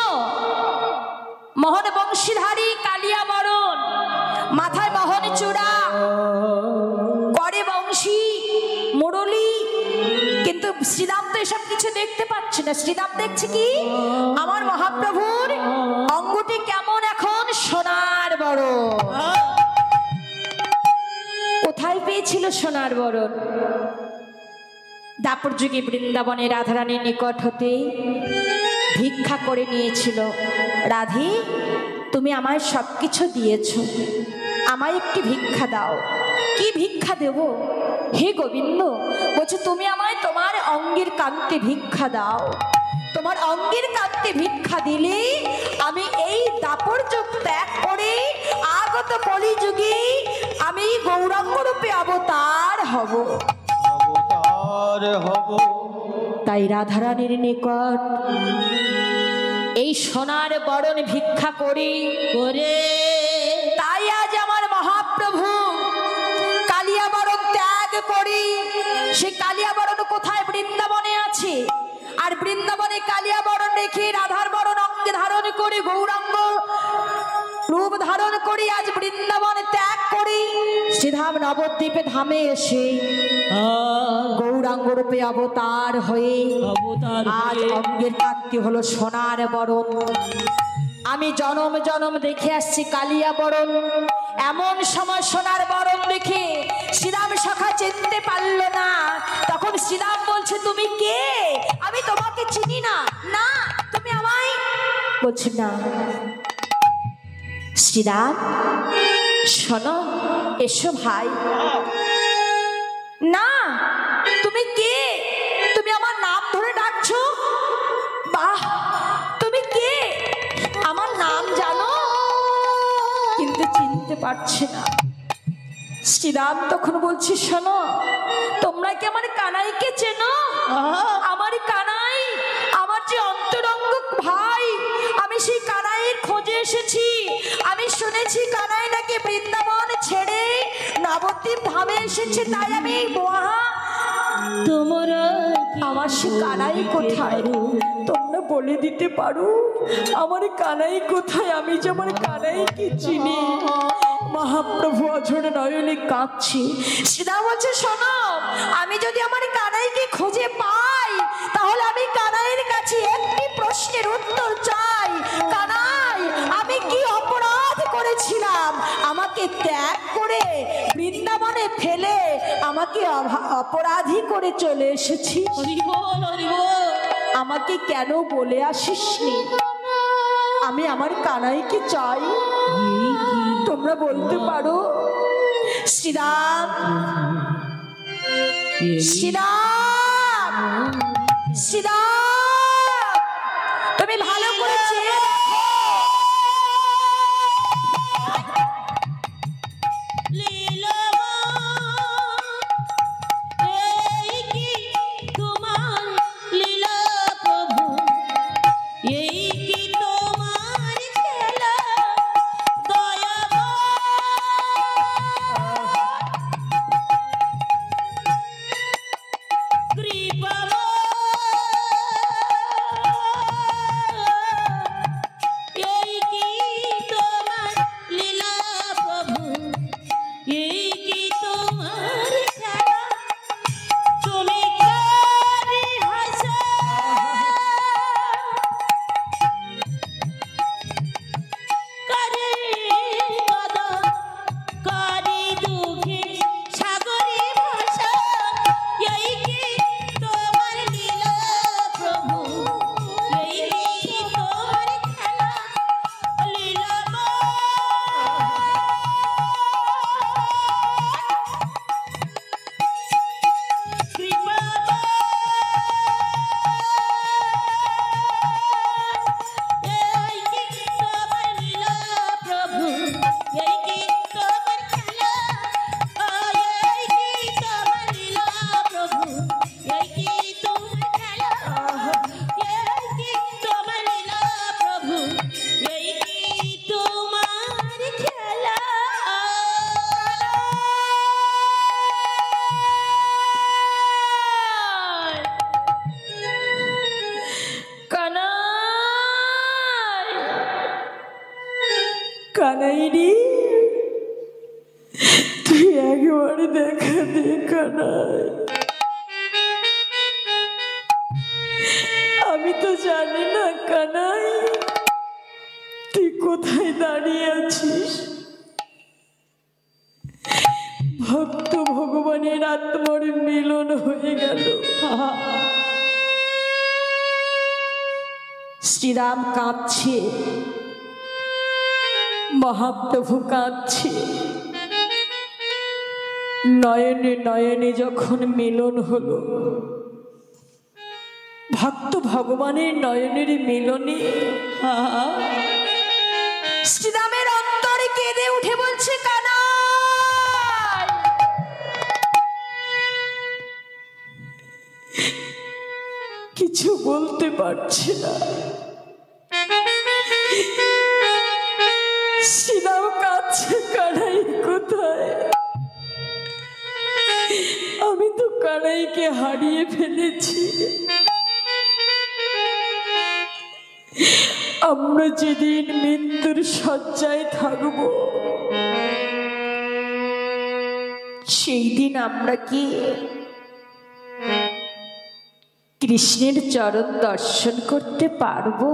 মোহন বংশীধারী কালিয়া বরণ, মাথায় মোহন চূড়া, করে বংশী মুরলী। কিন্তু শ্রীরাম তো এসব কিছু দেখতে পাচ্ছে না। শ্রীরাম দেখছে কি? আমার মহাপ্রভুর অঙ্গটি কেমন এখন সোনার বরণ। কোথায় পেয়েছিল সোনার বরণ? দাপর যুগে বৃন্দাবনে রাধারানীর নিকট হতে ভিক্ষা করে নিয়েছিল। রাধে তুমি আমায় সবকিছু দিয়েছ, আমায় একটি ভিক্ষা দাও। কি ভিক্ষা দেব হে গোবিন্দ? বলছে তুমি আমায় তোমার অঙ্গের কান্তে ভিক্ষা দাও। তোমার অঙ্গের কান্তে ভিক্ষা দিলে আমি এই দাপর যুগ ত্যাগ করে আগত কলিযুগে আমি গৌরাঙ্গ রূপে অবতার হব। অবতার হব। তাই রাধারানীর নিকট এই সোনার বরণ ভিক্ষা করি করে, তাই আজ আমার মহাপ্রভু কালিয়া বরণ ত্যাগ করি। সে কালিয়া বরণ কোথায়? বৃন্দাবনে আছে। আর বৃন্দাবনে কালিয়া বরণ রেখে রাধার বরণ অঙ্গে ধারণ করে গৌরাঙ্গ রূপ ধারণ করি আজ বৃন্দাবন ত্যাগ করি শ্রীধাম নবদ্বীপে ধামে এসে গৌরাঙ্গ রূপে অবতার হয়ে আজ অঙ্গের কাকটি হলো সোনার বরণ। আমি জনম জনম দেখে আসছি কালিয়া বরণ। এমন সময় সোনার বরণ দেখে শ্রীরাম সখা চিনতে পারল না। তখন শ্রীরাম বলছে তুমি কে? আমি তোমাকে চিনি না। না তুমি আমায়? বলছে না। শ্রীরাম শোনো, এসো ভাই। না তুমি কে? তুমি আমার নাম ধরে ডাকছো? বাহ, তুমি কে? আমার নাম জানো কিন্তু চিনতে পারছি না। শ্রীরাম তখন বলছি শোনো, তোমরা কি আমার কানাইকে চেনো? আমার কানাই আমার যে অন্তরঙ্গ ভাই, আমি সেই কানাইয়ের খোঁজে এসেছি। আমি শুনেছি কানাই নাকি বৃন্দাবন ছেড়ে নবদ্বীপ ধামে এসেছে, তাই আমি মহা তোমরা আমার সে কানাই কোথায় তোমরা বলে দিতে পারো? আমার কানাই কোথায়? আমি যে আমার কানাইকে চিনি। মহাপ্রভু অঝরে নয়নে কাঁদছি। শ্রীরাম বলছে শোনো, আমি যদি আমার কানাইকে খুঁজে পাই তাহলে আমি কানাইয়ের কাছে অপরাধী করে চলে এসেছি, হরি বল হরি বল। আমাকে কেন বলে আসিসনি? আমি আমার কানাইকে চাই, তোমরা বলতে পারো? শ্রীরাম, শ্রীরাম, শ্রীরাম, তুমি ভালো করে চেয়ে দেখো। লীলামা, এই কি তোমার লীলা প্রভু, এই কি তোমার খেলা দয়াময়, কৃপাময়, এই কি তোমার লীলা প্রভু, এই কি তোমার খেলা, তুমি কারি হাসা, কারি কদা, কারি দুঃখে সাগরে ভাষা, এই কি তোমার লীলা প্রভু, এই কি তোমার খেলা লীলাময়, কানাই রে, তুই একবার দেখা দে কানাই। আমি তো জানি না কানাই তুই কোথায় দাঁড়িয়ে আছিস। ভক্ত ভগবানের আত্মার মিলন হয়ে গেল। শ্রীরাম কাঁদছে, মহাপ্রভু কাঁদছে। নয়নে নয়নে যখন মিলন হলো, ভক্ত ভগবানের নয়নের মিলনে শ্রীরামের অন্তরে কেঁদে উঠে বলছে, কানাই, কিছু বলতে পারছে না। শ্রীরাম কাছে, কানাই কোথায়? আমি তো কানাইকে হারিয়ে ফেলেছি। আমরা যেদিন মৃত্যুর শয্যায় থাকব, সেই দিন আমরা কি কৃষ্ণের চরণ দর্শন করতে পারবো?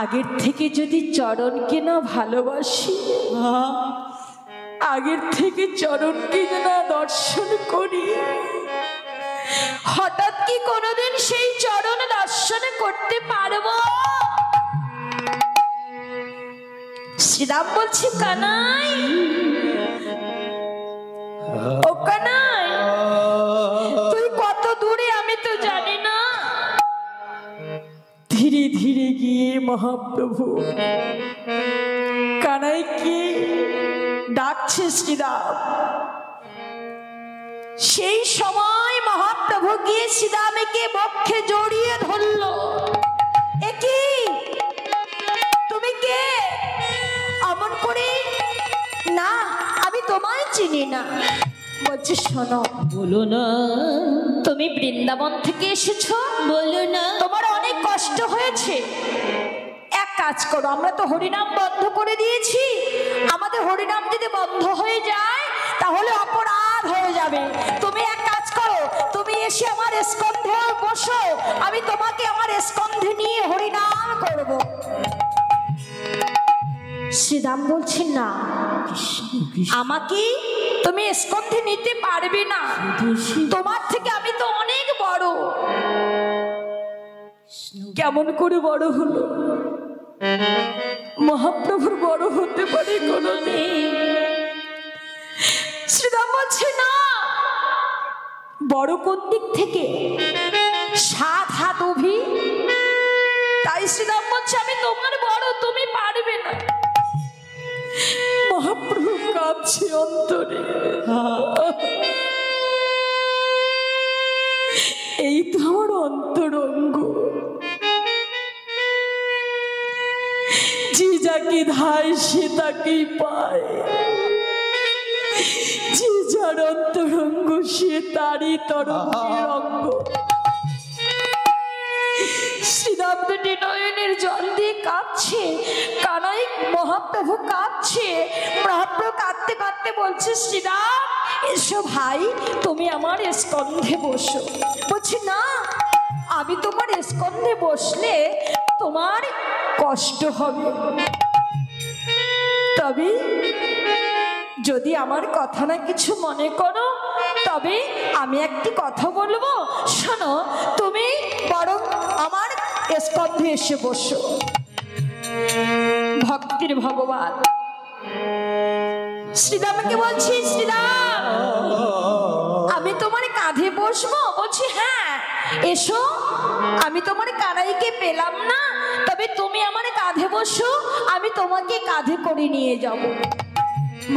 আগের থেকে যদি চরণকে না ভালোবাসি, আগের থেকে চরণকে না দর্শন করি, হঠাৎ কি কোনোদিন সেই চরণ দর্শন করতে পারবো? শ্রীরাম বলছে, কানাই, ও কানাই, তুই কত দূরে আমি তো জানি না। ধীরে ধীরে গিয়ে মহাপ্রভু কানাইকে ডাকছে শ্রীরাম। সেই সময় মহাপ্রভু গিয়ে শ্রীরামকে বক্ষে জড়িয়ে ধরল। এ কি, তুমি কে? অমন করে না, আমি তোমায় চিনি না। বলছে, শোনো, বলো না, তুমি বৃন্দাবন থেকে এসেছো, বলো না, তোমার অনেক কষ্ট হয়েছে। এক কাজ করো, আমরা তো হরিনাম বন্ধ করে দিয়েছি, আমাদের হরিনাম যদি বন্ধ হয়ে যায় তাহলে অপরাধ হয়ে যাবে। তুমি এক কাজ করো, তুমি এসে আমার স্কন্ধে বসো, আমি তোমাকে আমার স্কন্ধে নিয়ে হরিনাম করব। শ্রীরাম বলছেন, না, আমাকে তুমি স্কন্ধে নিতে পারবে না। তোমার থেকে আমি তো অনেক বড়। কেমন করে বড় হলো? মহাপ্রভুর বড় হতে পারে কোনদিন? শ্রীরাম বলছে না। বড় কোন দিক থেকে? 7 হাত অভি। তাই শ্রীরাম বলছে আমি তোমার বড়, তুমি পারবে না। মহাপ্রভু কাঁদছে অন্তরে। এই তো আমার অন্তরঙ্গ, যে যাকে ধায় সে তাকেই পায়, যে যার অন্তরঙ্গ সে তারই তরঙ্গের অঙ্গ। শ্রীরাম দুটি নয়নের জল দিয়ে কাঁদছে, কানাই মহাপ্রভু কাঁদছে। মহাপ্রভু কাঁদতে কাঁদতে বলছে শ্রীরাম এসো ভাই, তুমি আমার স্কন্ধে বসো। বলছি না, আমি তোমার স্কন্ধে বসলে তোমার কষ্ট হবে। তবে যদি আমার কথা না কিছু মনে করো, তবে আমি একটি কথা বলবো, শোনো। তুমি বরং আমার স্কন্ধে এসে বসো। ভক্তির ভগবান শ্রীরামকে বলছি শ্রীরাম আমি তোমার কাঁধে বসবো? বলছি হ্যাঁ এসো, আমি তোমার কানাইকে পেলাম না, তবে তুমি আমার কাঁধে বসো, আমি তোমাকে কাঁধে করে নিয়ে যাব।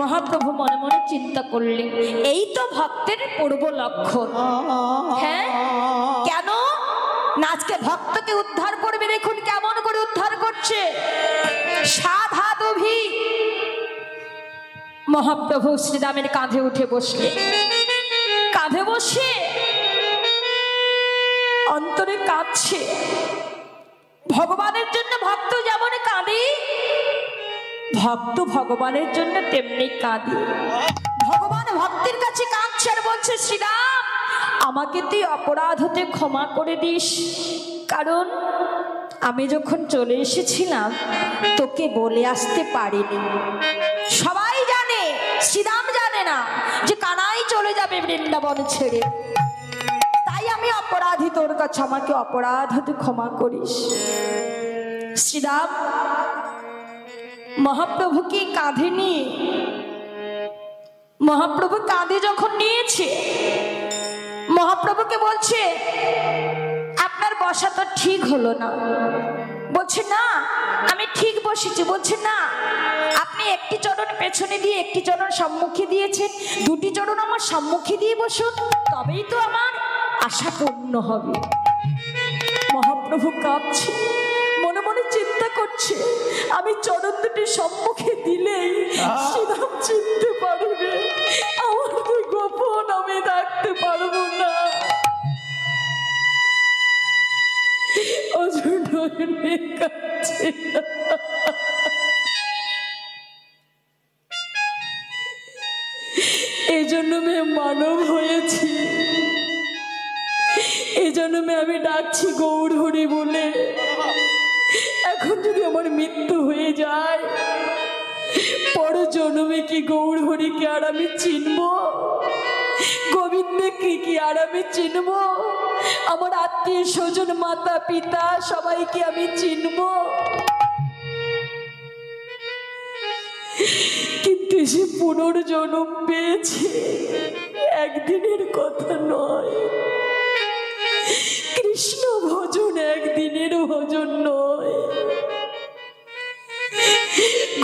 মহাপ্রভু মনে মনে চিন্তা করলেন, এই তো ভক্তের পূর্ব লক্ষণ। হ্যাঁ কেন না? আজকে ভক্তকে উদ্ধার করবে, দেখুন কেমন করে উদ্ধার করছে। 7 হাত অভি। মহাপ্রভু শ্রীরামের কাঁধে উঠে বসলে, কাঁধে বসে অন্তরে কাঁদছে। ভগবানের জন্য ভক্ত যেমন কাঁদে, ভক্ত ভগবানের জন্য তেমনি কাঁদে। ভগবান ভক্তের কাছে কাঁদছে আর বলছে শ্রীরাম আমাকে তুই অপরাধ হতে ক্ষমা করে দিস, কারণ আমি যখন চলে এসেছিলাম তোকে বলে আসতে পারিনি। সবাই জানে, শ্রীরাম জানে না যে কানাই চলে যাবে বৃন্দাবন ছেড়ে। তাই আমি অপরাধী তোর কাছে, আমাকে অপরাধ হতে ক্ষমা করিস। শ্রীরাম মহাপ্রভুকে কাঁধে নিয়ে, মহাপ্রভু কাঁধে যখন নিয়েছে, মহাপ্রভুকে বলছে আপনার বসা তো ঠিক হলো না। বলছে না আমি ঠিক বসেছি। বলছে না আপনি একটি চরণ পেছনে দিয়ে একটি চরণ সম্মুখে দিয়েছেন, দুটি চরণ আমার সম্মুখে দিয়ে বসুন, তবেই তো আমার আশা পূর্ণ হবে। মহাপ্রভু কাঁদছে, মনে মনে চিন্তা করছে আমি চরণ দুটি সম্মুখে দিলেই শ্রীরাম চিনতে পারবে, আমার তো গোপন আমি রাখতে পারবো না। এই জন্মে মানব হয়েছি, এই জন্মে আমি ডাকছি গৌর হরি বলে। এখন যদি আমার মৃত্যু হয়ে যায়, পর জন্মে কি গৌর হরিকে আর আমি চিনব? গোবিন্দকে কি আর আমি চিনব? আমার আত্মীয় স্বজন মাতা পিতা সবাইকে আমি চিনব? কিন্তু সে পুনর্জন্ম পেয়েছে, একদিনের কথা নয়। কৃষ্ণ ভজন একদিনের ভজন নয়,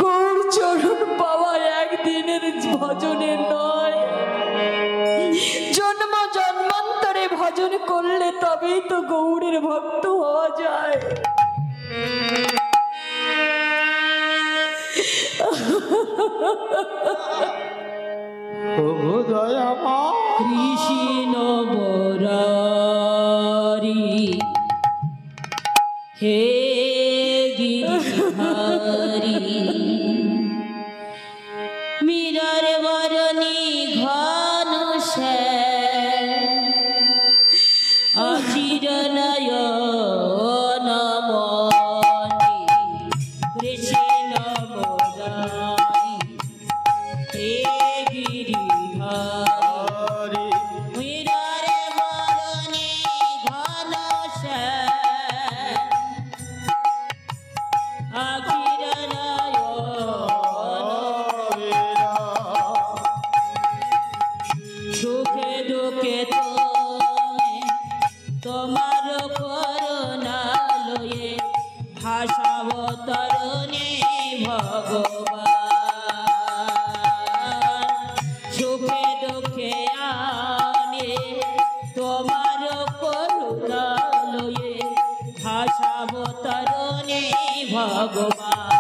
গৌর চরণ পাওয়া একদিনের ভজনের নয়। জন্ম জন্মান্তরে ভজন করলে তবেই তো গৌরের ভক্ত হওয়া যায়। প্রভু দয়াময় কৃষ্ণ মুরারি হে গিরিধারী, মীরার বরণী ঘন অচির নয়ন মনি, কৃষ্ণ মুরারি হে গিরিধারী। তোমার করুণালয়ে ভাসাব তরণে ভগবান সুখে দুঃখে আনে তোমার করুণালয়ে ভাসাব তরণে ভগবান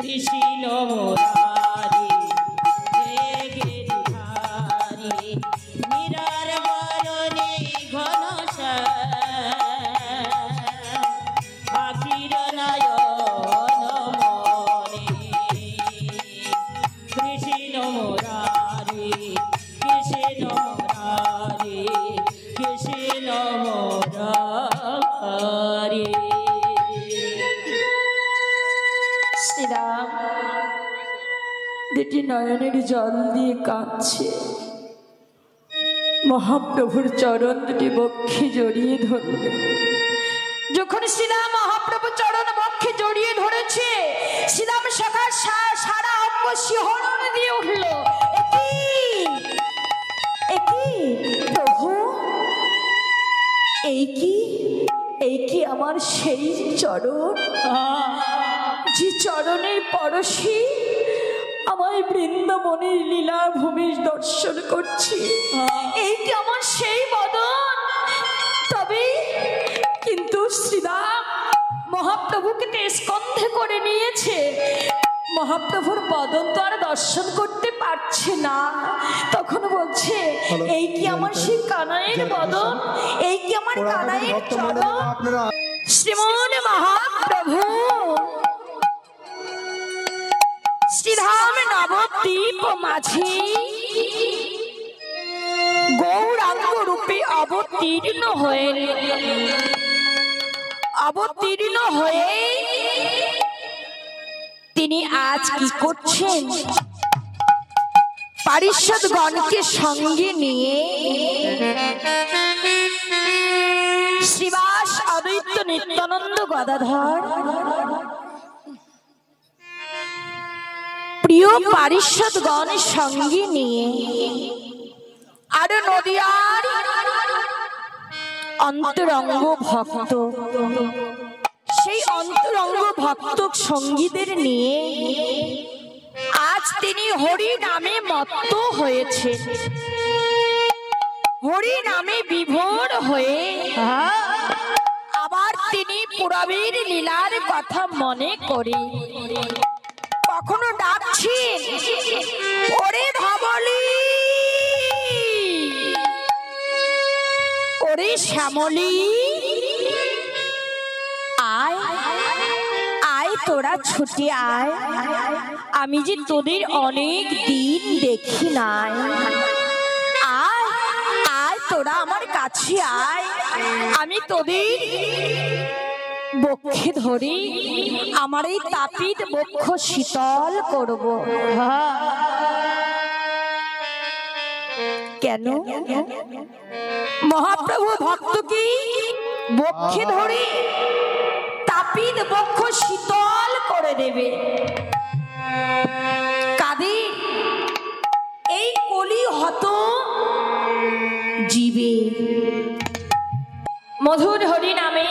কৃষ্ণ মুরারি হে গিরিধারি মীরার বরণে ঘনশ্যাম আখির নয়ন মনে কৃষ্ণ মুরারি কৃষ্ণ মুরারি কৃষ্ণ মুরারি। শ্রীরাম দুটি নয়নের জল দিয়ে কাঁদছে, মহাপ্রভুর চরণ দুটি বক্ষে জড়িয়ে ধরল। যখন শ্রীরাম মহাপ্রভু চরণ বক্ষে জড়িয়ে ধরেছে, শ্রীরাম সখা সারা অঙ্গ শিহরণ দিয়ে উঠল। একই প্রভু, এই কি আমার সেই চরণ, যে চরণের পরশে আমার বৃন্দাবনের লীলা ভূমি দর্শন করছি। এই কি আমার সেই বদন? তবে কিন্তু শ্রীরাম মহাপ্রভুকে তো স্কন্ধে করে নিয়েছে, মহাপ্রভুর বদন তো আর দর্শন করতে পারছে না। তখন বলছে, এই কি আমার সেই কানাইয়ের বদন, এই কি আমার কানাইয়ের চরণ। শ্রীমন মহাপ্রভু শ্রীধাম নবদ্বীপ মাঝে গৌরাঙ্গ রূপে অবতীর্ণ হয়ে তিনি আজ কি করছেন? পারিষদগণকে সঙ্গে নিয়ে শ্রীবাস অদ্বৈত নিত্যানন্দ গদাধর প্রিয় পারিষদগণের সঙ্গে নিয়ে আর নদিয়ার অন্তরঙ্গ ভক্ত, সেই অন্তরঙ্গ ভক্ত সঙ্গীদের নিয়ে আজ তিনি হরি নামে মত্ত হয়েছে, হরি নামে বিভোর হয়ে আবার তিনি পুরবীর লীলার কথা মনে করে কখনো ডাকছেন, ওরে ধবলি, ওরে শ্যামলি, আয় আয় তোরা ছুটে আয়, আমি যে তোদের অনেক দিন দেখি নাই। আয় আয় তোরা আমার কাছে আয়, আমি তোদের বক্ষে ধরে আমার এই তাপিত বক্ষ শীতল করব। কেন? মহাপ্রভু ভক্তকে বক্ষে ধরে তাপিত বক্ষ শীতল করে দেবে। কাদের? এই কলি হত জীবে মধুর হরি নামে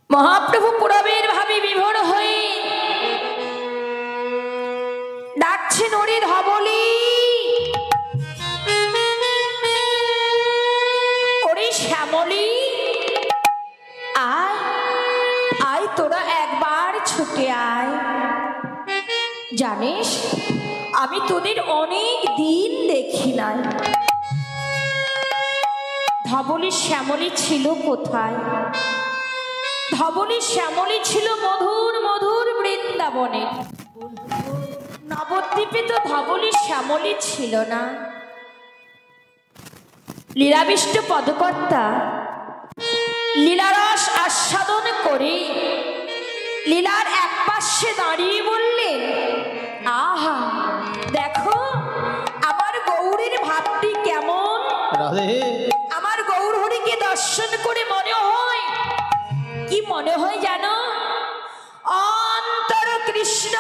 মহাপ্রভু পুরবের ভাবে বিভোর হয়ে ডাকছেন, ওরে ধবলি, ওরে শ্যামলি, আয় আয় তোরা একবার ছুটে আয়। জানিস আমি তোদের অনেক দিন দেখি নাই। ধবলি শ্যামলি ছিল কোথায়? ধবলি শ্যামলি ছিল মধুর মধুর বৃন্দাবনে। নবদ্বীপে তো ধবলি শ্যামলি ছিল না। লীলাবিষ্ট পদকর্তা লীলারস আস্বাদন করে লীলার এক পাশে দাঁড়িয়ে বললেন, আহা দেখো আমার গৌরীর ভাবটি কেমন। আমার গৌর হরিকে দর্শন করে মনে হয় কি, মনে হয় জানো? অন্তর কৃষ্ণ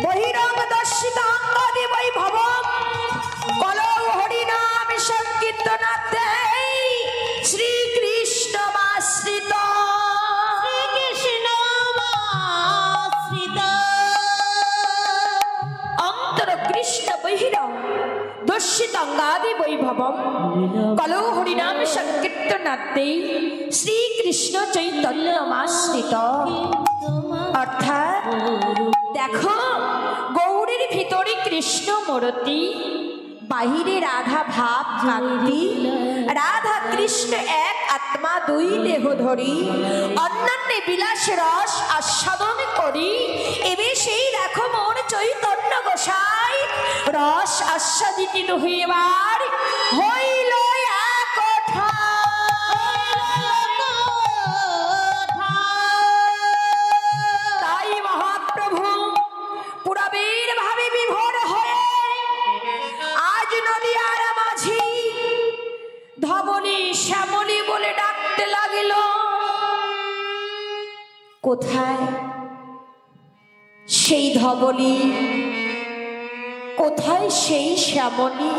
বহিরঙ্গ দর্শিত অঙ্গদি বৈভব দস্যিতঙ্গাদি বৈভবম কলো হরিনাম সংকীর্তনাতে শ্রীকৃষ্ণ চৈতন্যমাশ্রিত। অর্থাৎ দেখো, গৌরীর ভিতরে কৃষ্ণ মূর্তি, বাহিরে রাধা ভাব কান্তি। রাধা কৃষ্ণ এক আত্মা দুই দেহ ধরি, অন্যান্য বিলাস রস আস্বাদন করি। এবে সেই দেখো মোর চৈতন্য গোসাই রস আস্বাদিত হইবার হইল এক তাই মহাপ্রভু পুরবের ভাবে বিভোর হয়ে আজ নদিয়ার মাঝি ধবনী শ্যামলী বলে ডাকতে লাগিল। কোথায় সেই ধবনী, কোথায় সেই শ্যামলী?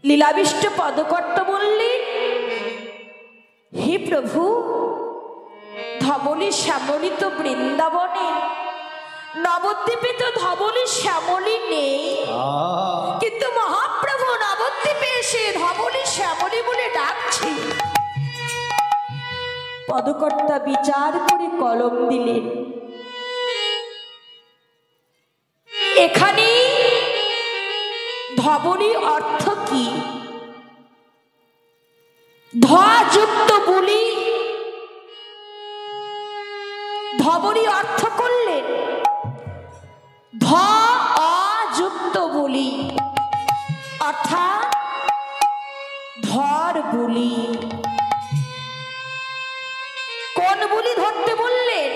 লীলাবিষ্ট পদকর্ত বললেন, হে প্রভু, ধবলী শ্যামলী তো বৃন্দাবনে, নবদ্বীপে তো ধবলী শ্যামলী নেই। কিন্তু মহাপ্রভু নবদ্বীপে এসে ধবলী শ্যামলী বলে ডাকছে। পদকর্তা বিচার করে কলম দিলেন, এখানে ধবলী অর্থ কি? ধযুক্ত বলি ধবলী অর্থ করলেন ধ অযুক্ত বলি, অর্থাৎ ধর বলি। কোন বলি ধরতে বললেন?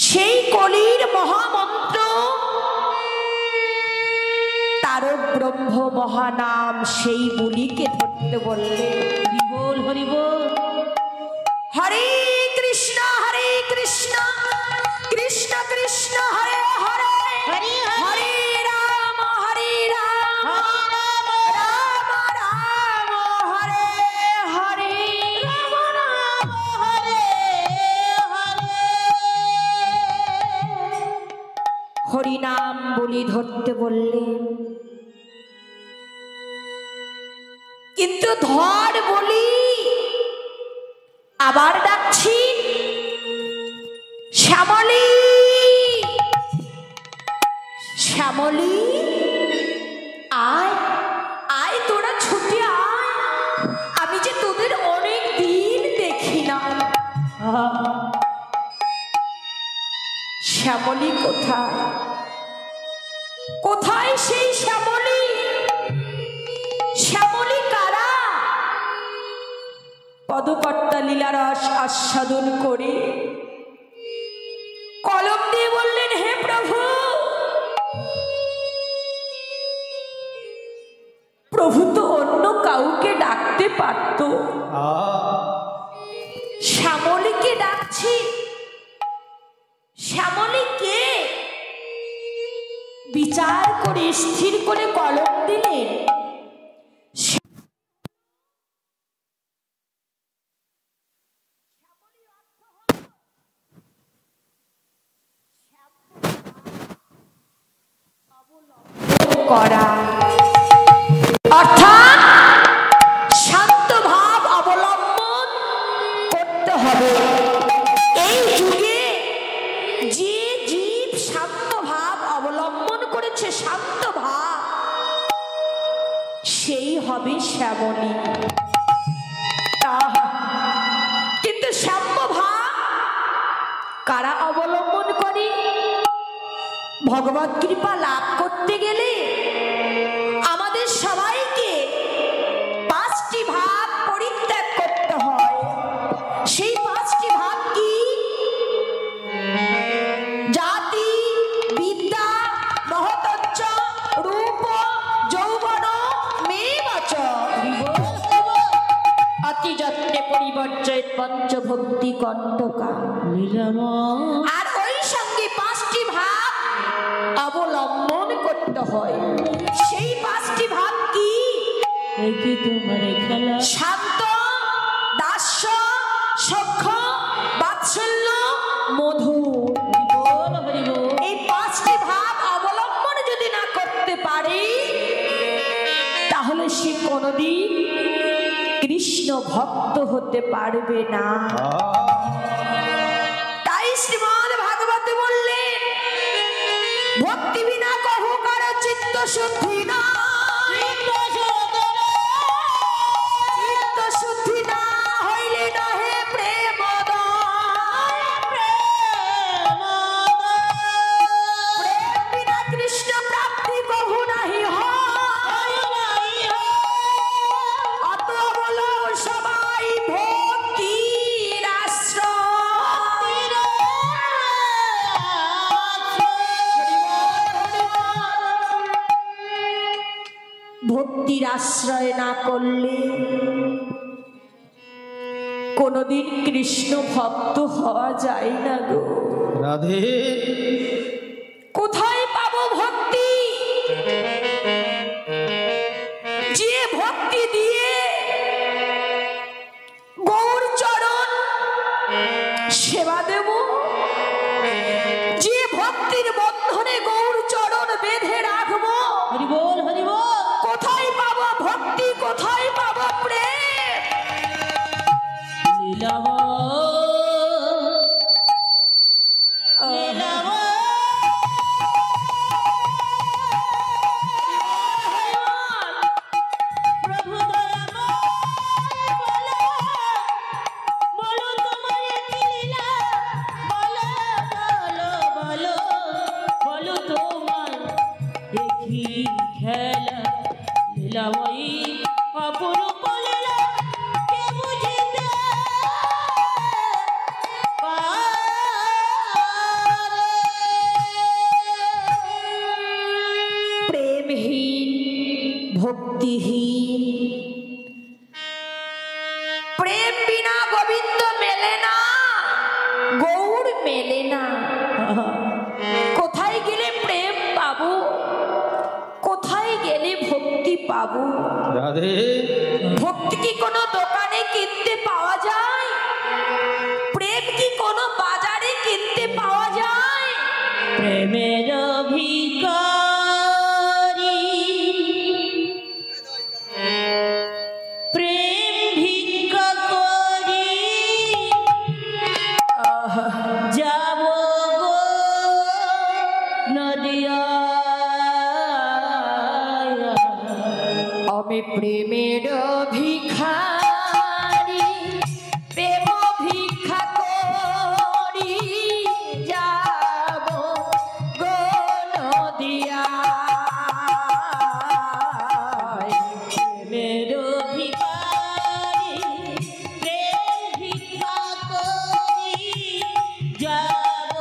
সেই কলির মহামন্ত্র তারক ব্রহ্ম মহানাম, সেই বলিকে ধরতে বললেন। হরিবোল হরিবোল। হরে কৃষ্ণ কৃষ্ণ কৃষ্ণ হরে হরে, হরে রাম রাম রাম হরে হরে, হরিনাম বলি ধরতে বললেন। কিন্তু ধর বলি আবার ডাকছি, শ্যামলী শ্যামলী আয় আয়, তোরা ছুটে আয়, আমি যে তোদের অনেক দিন দেখি না। শ্যামলী কোথায়? কোথায় সেই শ্যামলী? শ্যামলী কারা? পদকর্তা লীলারস আস্বাদন করে কলম দিয়ে বললেন, হে প্রভু, প্রভু তো অন্য কাউকে ডাকতে পারত, শ্যামলীকে ডাকছি। শ্যামলী কে? বিচার করে স্থির করে কলম দিলেন, করা, অর্থাৎ শান্ত ভাব অবলম্বন করতে হবে। এই যুগে যে জীব শান্ত ভাব অবলম্বন করেছে, শান্ত ভাব, সেই হবে শ্যামলী। কিন্তু শান্ত ভাব কারা অবলম্বন করে? ভগবত কৃপা লাভ করতে গেলে আমাদের সবাইকে 5টি ভাব পরিত্যাগ করতে হয়। সেই 5টি ভাব কি? জাতি, বিদ্যা, মহতচ্চ, রূপ, যৌবন, মেবচ। অতি যত্নে পরিবর্জয় পঞ্চভক্তি কণ্টকা। আর ওই সঙ্গে 5টি ভাব অবলম্বন করতে হয়। সেই 5টি ভাব কি? শান্ত, দাস্য, সখ্য, বাৎসল্য, মধুর। এই 5টি ভাব অবলম্বন সে কোনোদিন কৃষ্ণ ভক্ত হতে পারবে না। তাই শ্রীমদ্ ভাগবতে বললেন, ভক্তি বিনা কহু কার চিত্ত শুদ্ধি না, চিত্ত শুদ্ধি না হইলে নহে প্রেম। প্রেম বিনা কৃষ্ণ প্রাপ্তি কহু নাহি হয়। অত বলো সবাই ভক্তির আশ্রয়। ভক্তির আশ্রয় না করলে কোনদিন কৃষ্ণ ভক্ত হওয়া যায় না গো। রাধে কোথায় পাবো ভক্তি? যে ভক্তি দিয়ে গৌর চরণ সেবা দেব, যে ভক্তির বন্ধনে গৌর চরণ বেঁধে রাখবো, হরি বল হরি বল। কোথায় পাবো ভক্তি? কোথায় পাবো প্রেম? লীলাব লীলাব প্রভু দয়াময় বলো, বলো তোমার কি লীলা, বলো বলো বলো, বলো তোমার দেখি খেলা। লীলাময়ী অপরূপ লীলা কে বুঝিতে প্রেমহীন ভক্তিহীন, প্রেম বিনা গোবিন্দ মেলে না, গৌর মেলে না। কোথায় গেলে প্রেম পাবো? কোথায় গেলে ভক্তি পাবো? রাধে ভক্তি কি কোনো দোকানে কিনতে পাওয়া যায়? প্রেম কি কোনো বাজারে কিনতে পাওয়া যায়? প্রেমের ভিখারি, প্রেম ভিক্ষা করি যাব গো নদিয়া। আমি প্রেমের ভিখারি, প্রেম ভিক্ষা করি যাব গো নদিয়ায়। প্রেমের ভিখারি, প্রেম ভিক্ষা করি যাব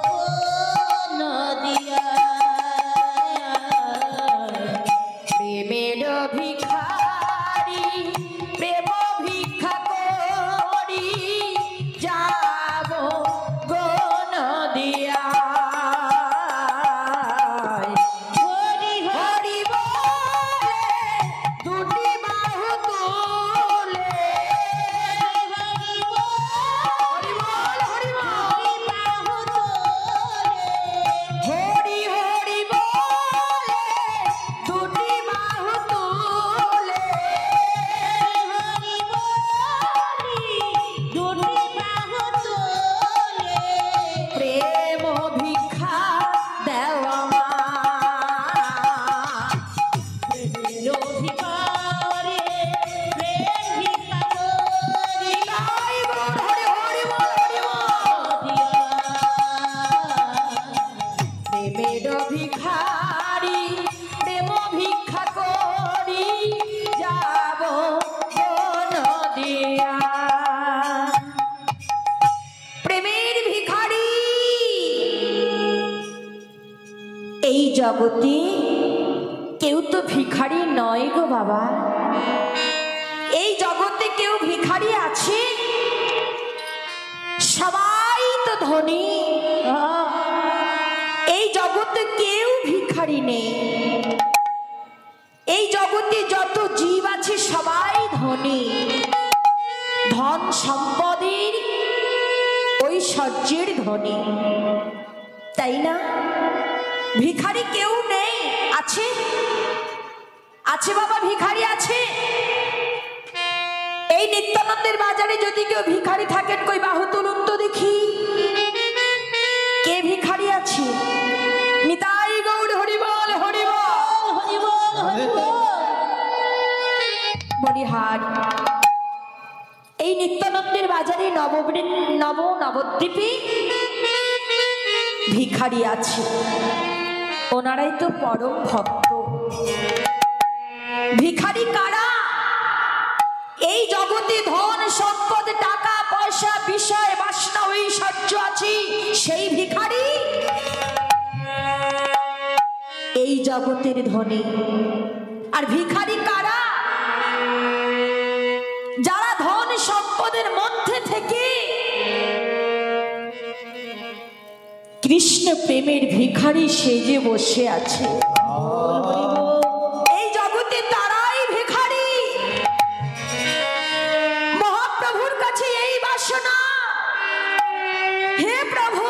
গো নদিয়া। প্রেমের ভিখারি, প্রেম ভিক্ষা করি যাব গো নদিয়ায়। হরি হরি বলে দুটি বাহু তুলে, হরি বল হরি বল, হরি হরি বলে দুটি বাহু তুলে, প্রেম ভিক্ষা দেওয়া মা। নিতাই গৌর হরি হরি বল হরি বল। প্রেমের ভিখারি, প্রেম ভিক্ষা করি যাব গো নদিয়া। প্রেমের ভিখারি। এই জগতে কেউ তো ভিখারি নয় গো বাবা। এই জগতে কেউ ভিখারি আছে? সবাই তো ধনী। এই জগতে কেউ ভিখারি নেই। এই জগতে যত জীব আছে সবাই ধনী, ধন সম্পদের ঐশ্বর্যের ধনী, তাই না? ভিখারি কেউ নেই। আছে আছে বাবা, ভিখারি আছে। এই নিত্যানন্দের বাজারে যদি কেউ ভিখারি থাকেন, কই বাহু তুলুন তো দেখি, কে ভিখারি আছে? নিতাই গৌর হরিবল হরিবল। হরিবল হরিবল। বলিহার এই নিত্যানন্দের বাজারে নবদ্বীপে ভিখারি আছে, ওনারাই তো পরম ভক্ত। ভিখারি কারা? এই জগতে ধন সম্পদ টাকা পয়সা বিষয় বাসনা ঐশ্বর্য আছে, সেই ভিখারি এই জগতের ধনী। আর ভিখারি কারা? যারা ধন সম্পদের মধ্যে থেকে কৃষ্ণ প্রেমের ভিখারি সেজে বসে আছে, এই জগতে তারাই ভিখারি। মহাপ্রভুর কাছে এই বাসনা, হে প্রভু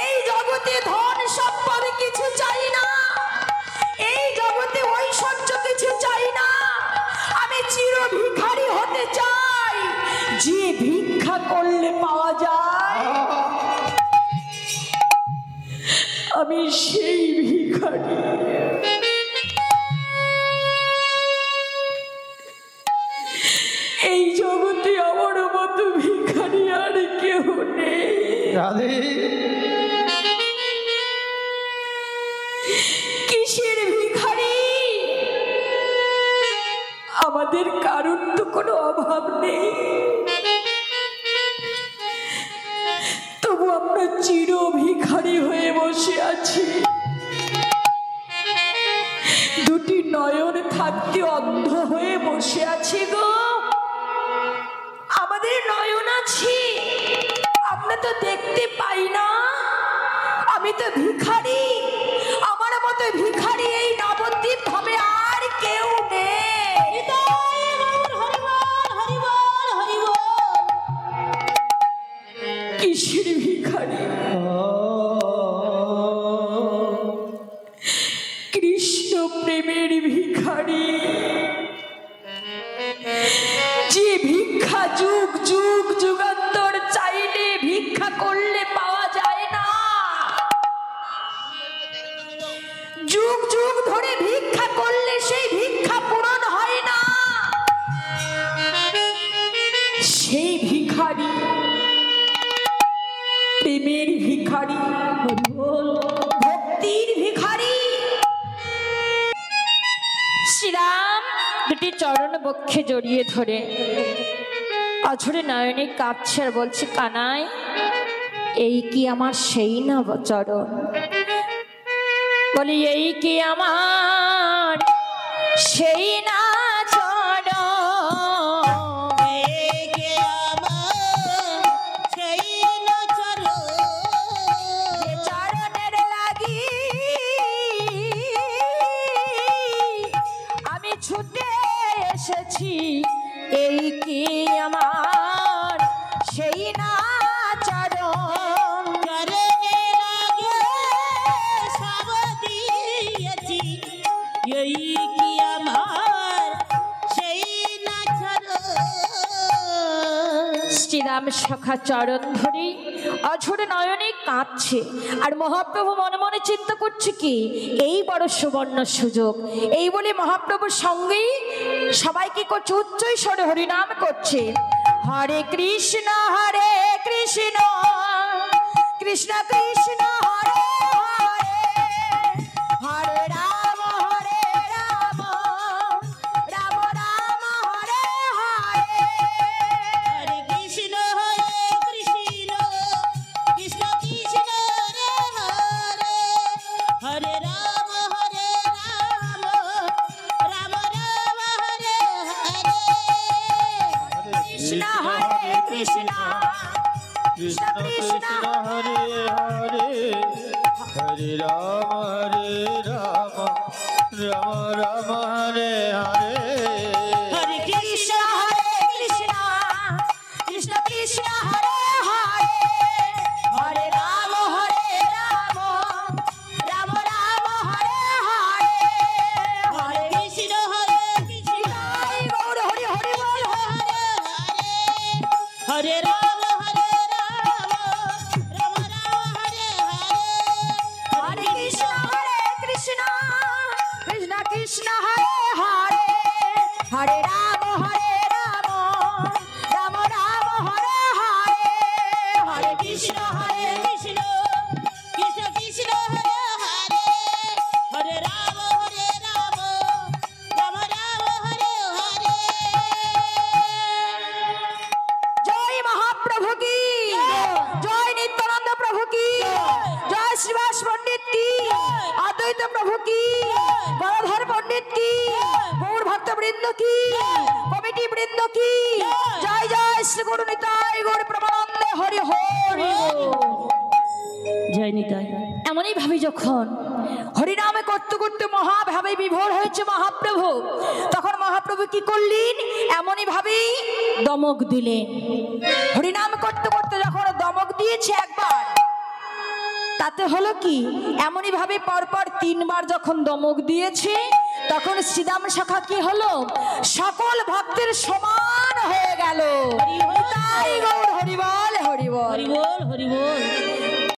এই জগতে ধন সম্পদ কিছু চাই না, এই জগতে ঐশ্বর্য কিছু চাই না, আমি চির ভিখারি হতে চাই, যে ভিক্ষা করলে পাওয়া যায় আমি সেই ভিখারি। এই জগতে আমার মতো ভিখারি আর কেউ নেই। রাধে কিসের ভিখারি? আমাদের কারোর তো কোনো অভাব নেই, তবু আমরা চির ভিখারি হয়ে বসে আছি। দুটি নয়ন থাকতে অন্ধ হয়ে বসে আছি গো। আমাদের নয়ন আছে, আমরা তো দেখতে পাই না। আমি তো ভিখারি, আমার মতো ভিখারি এই নবদ্বীপ ধামে আর কেউ নেই। নিতাই গৌর হরিবল হরিবল হরিবল। কিসের ভিখারি? কৃষ্ণ প্রেমের ভিখারি, যে ভিক্ষা যুগ যুগ যুগান্তর চাইলে ভিক্ষা করলে পাওয়া যায় না, যুগ যুগ ধরে ভিক্ষা করলে সেই ভিক্ষা পূরণ হয় না, সেই ভিখারি প্রেমের ভিখারি, ভক্তির ভিখারি। শ্রীরাম দুটি চরণ বক্ষে জড়িয়ে ধরে অঝরে নয়নে কাঁদছে আর বলছে, কানাই এই কি আমার সেই না চরণ? বলি এই কি আমার সেই না চরণ? একে আমার সেই না চরণ। যে চরণের লাগি আমি ছুটে এসেছি, এই কি আমার সেই না চরণ? চরণের আগে সব দিয়েছি, এই কি আমার সেই না চরণ। শ্রীরাম সখা চরণ ধরে অঝরে নয়নে কাঁদছে, আর মহাপ্রভু মনে মনে চিন্তা করছে কি এই বড় সুবর্ণ সুযোগ। এই বলে মহাপ্রভুর সঙ্গেই সবাই কি করছে, উচ্চ স্বরে হরিনাম করছে, হরে কৃষ্ণ কৃষ্ণ কৃষ্ণ হরে হরে, হরে রাম রাম রাম হরে হরে। হরে কৃষ্ণ কৃষ্ণ কৃষ্ণ কৃষ্ণ হরে হরে, হরে রাম রাম রাম হরে হরে। কৃষ্ণ হরে কৃষ্ণ কৃষ্ণ কৃষ্ণ হরে হরে, হরে রাম রাম রাম হরে হরে। হরে কৃষ্ণ হরে কৃষ্ণ কৃষ্ণ কৃষ্ণ হরে হরে, হরে রাম রাম রাম হরে হরে, হরে পণ্ডিত কি, অদ্বৈত প্রভু কি, গদাধর পণ্ডিত কি, গৌর ভক্ত বৃন্দ কি, কমিটি বৃন্দ কি, জয় জয় শ্রী গুরু নিতাই গৌর প্রেমানন্দে হরি হরি জয় নিতাই। এমনই ভাবি যখন হরিনামে করতে করতে মহাভাবে বিভোর হয়েছে মহাপ্রভু, তখন মহাপ্রভু কি করলেন? এমনই ভাবেই দমক দিলেন। হরিনাম করতে করতে যখন দমক দিয়েছে একবার, তাতে হলো কি, এমনই ভাবে পরপর 3 বার যখন দমক দিয়েছে, তখন শ্রীদাম শাখা কি হলো? সকল ভক্তের সমান হয়ে গেল। তাই গৌর হরিবল হরিবল। হরি বল হরি বল।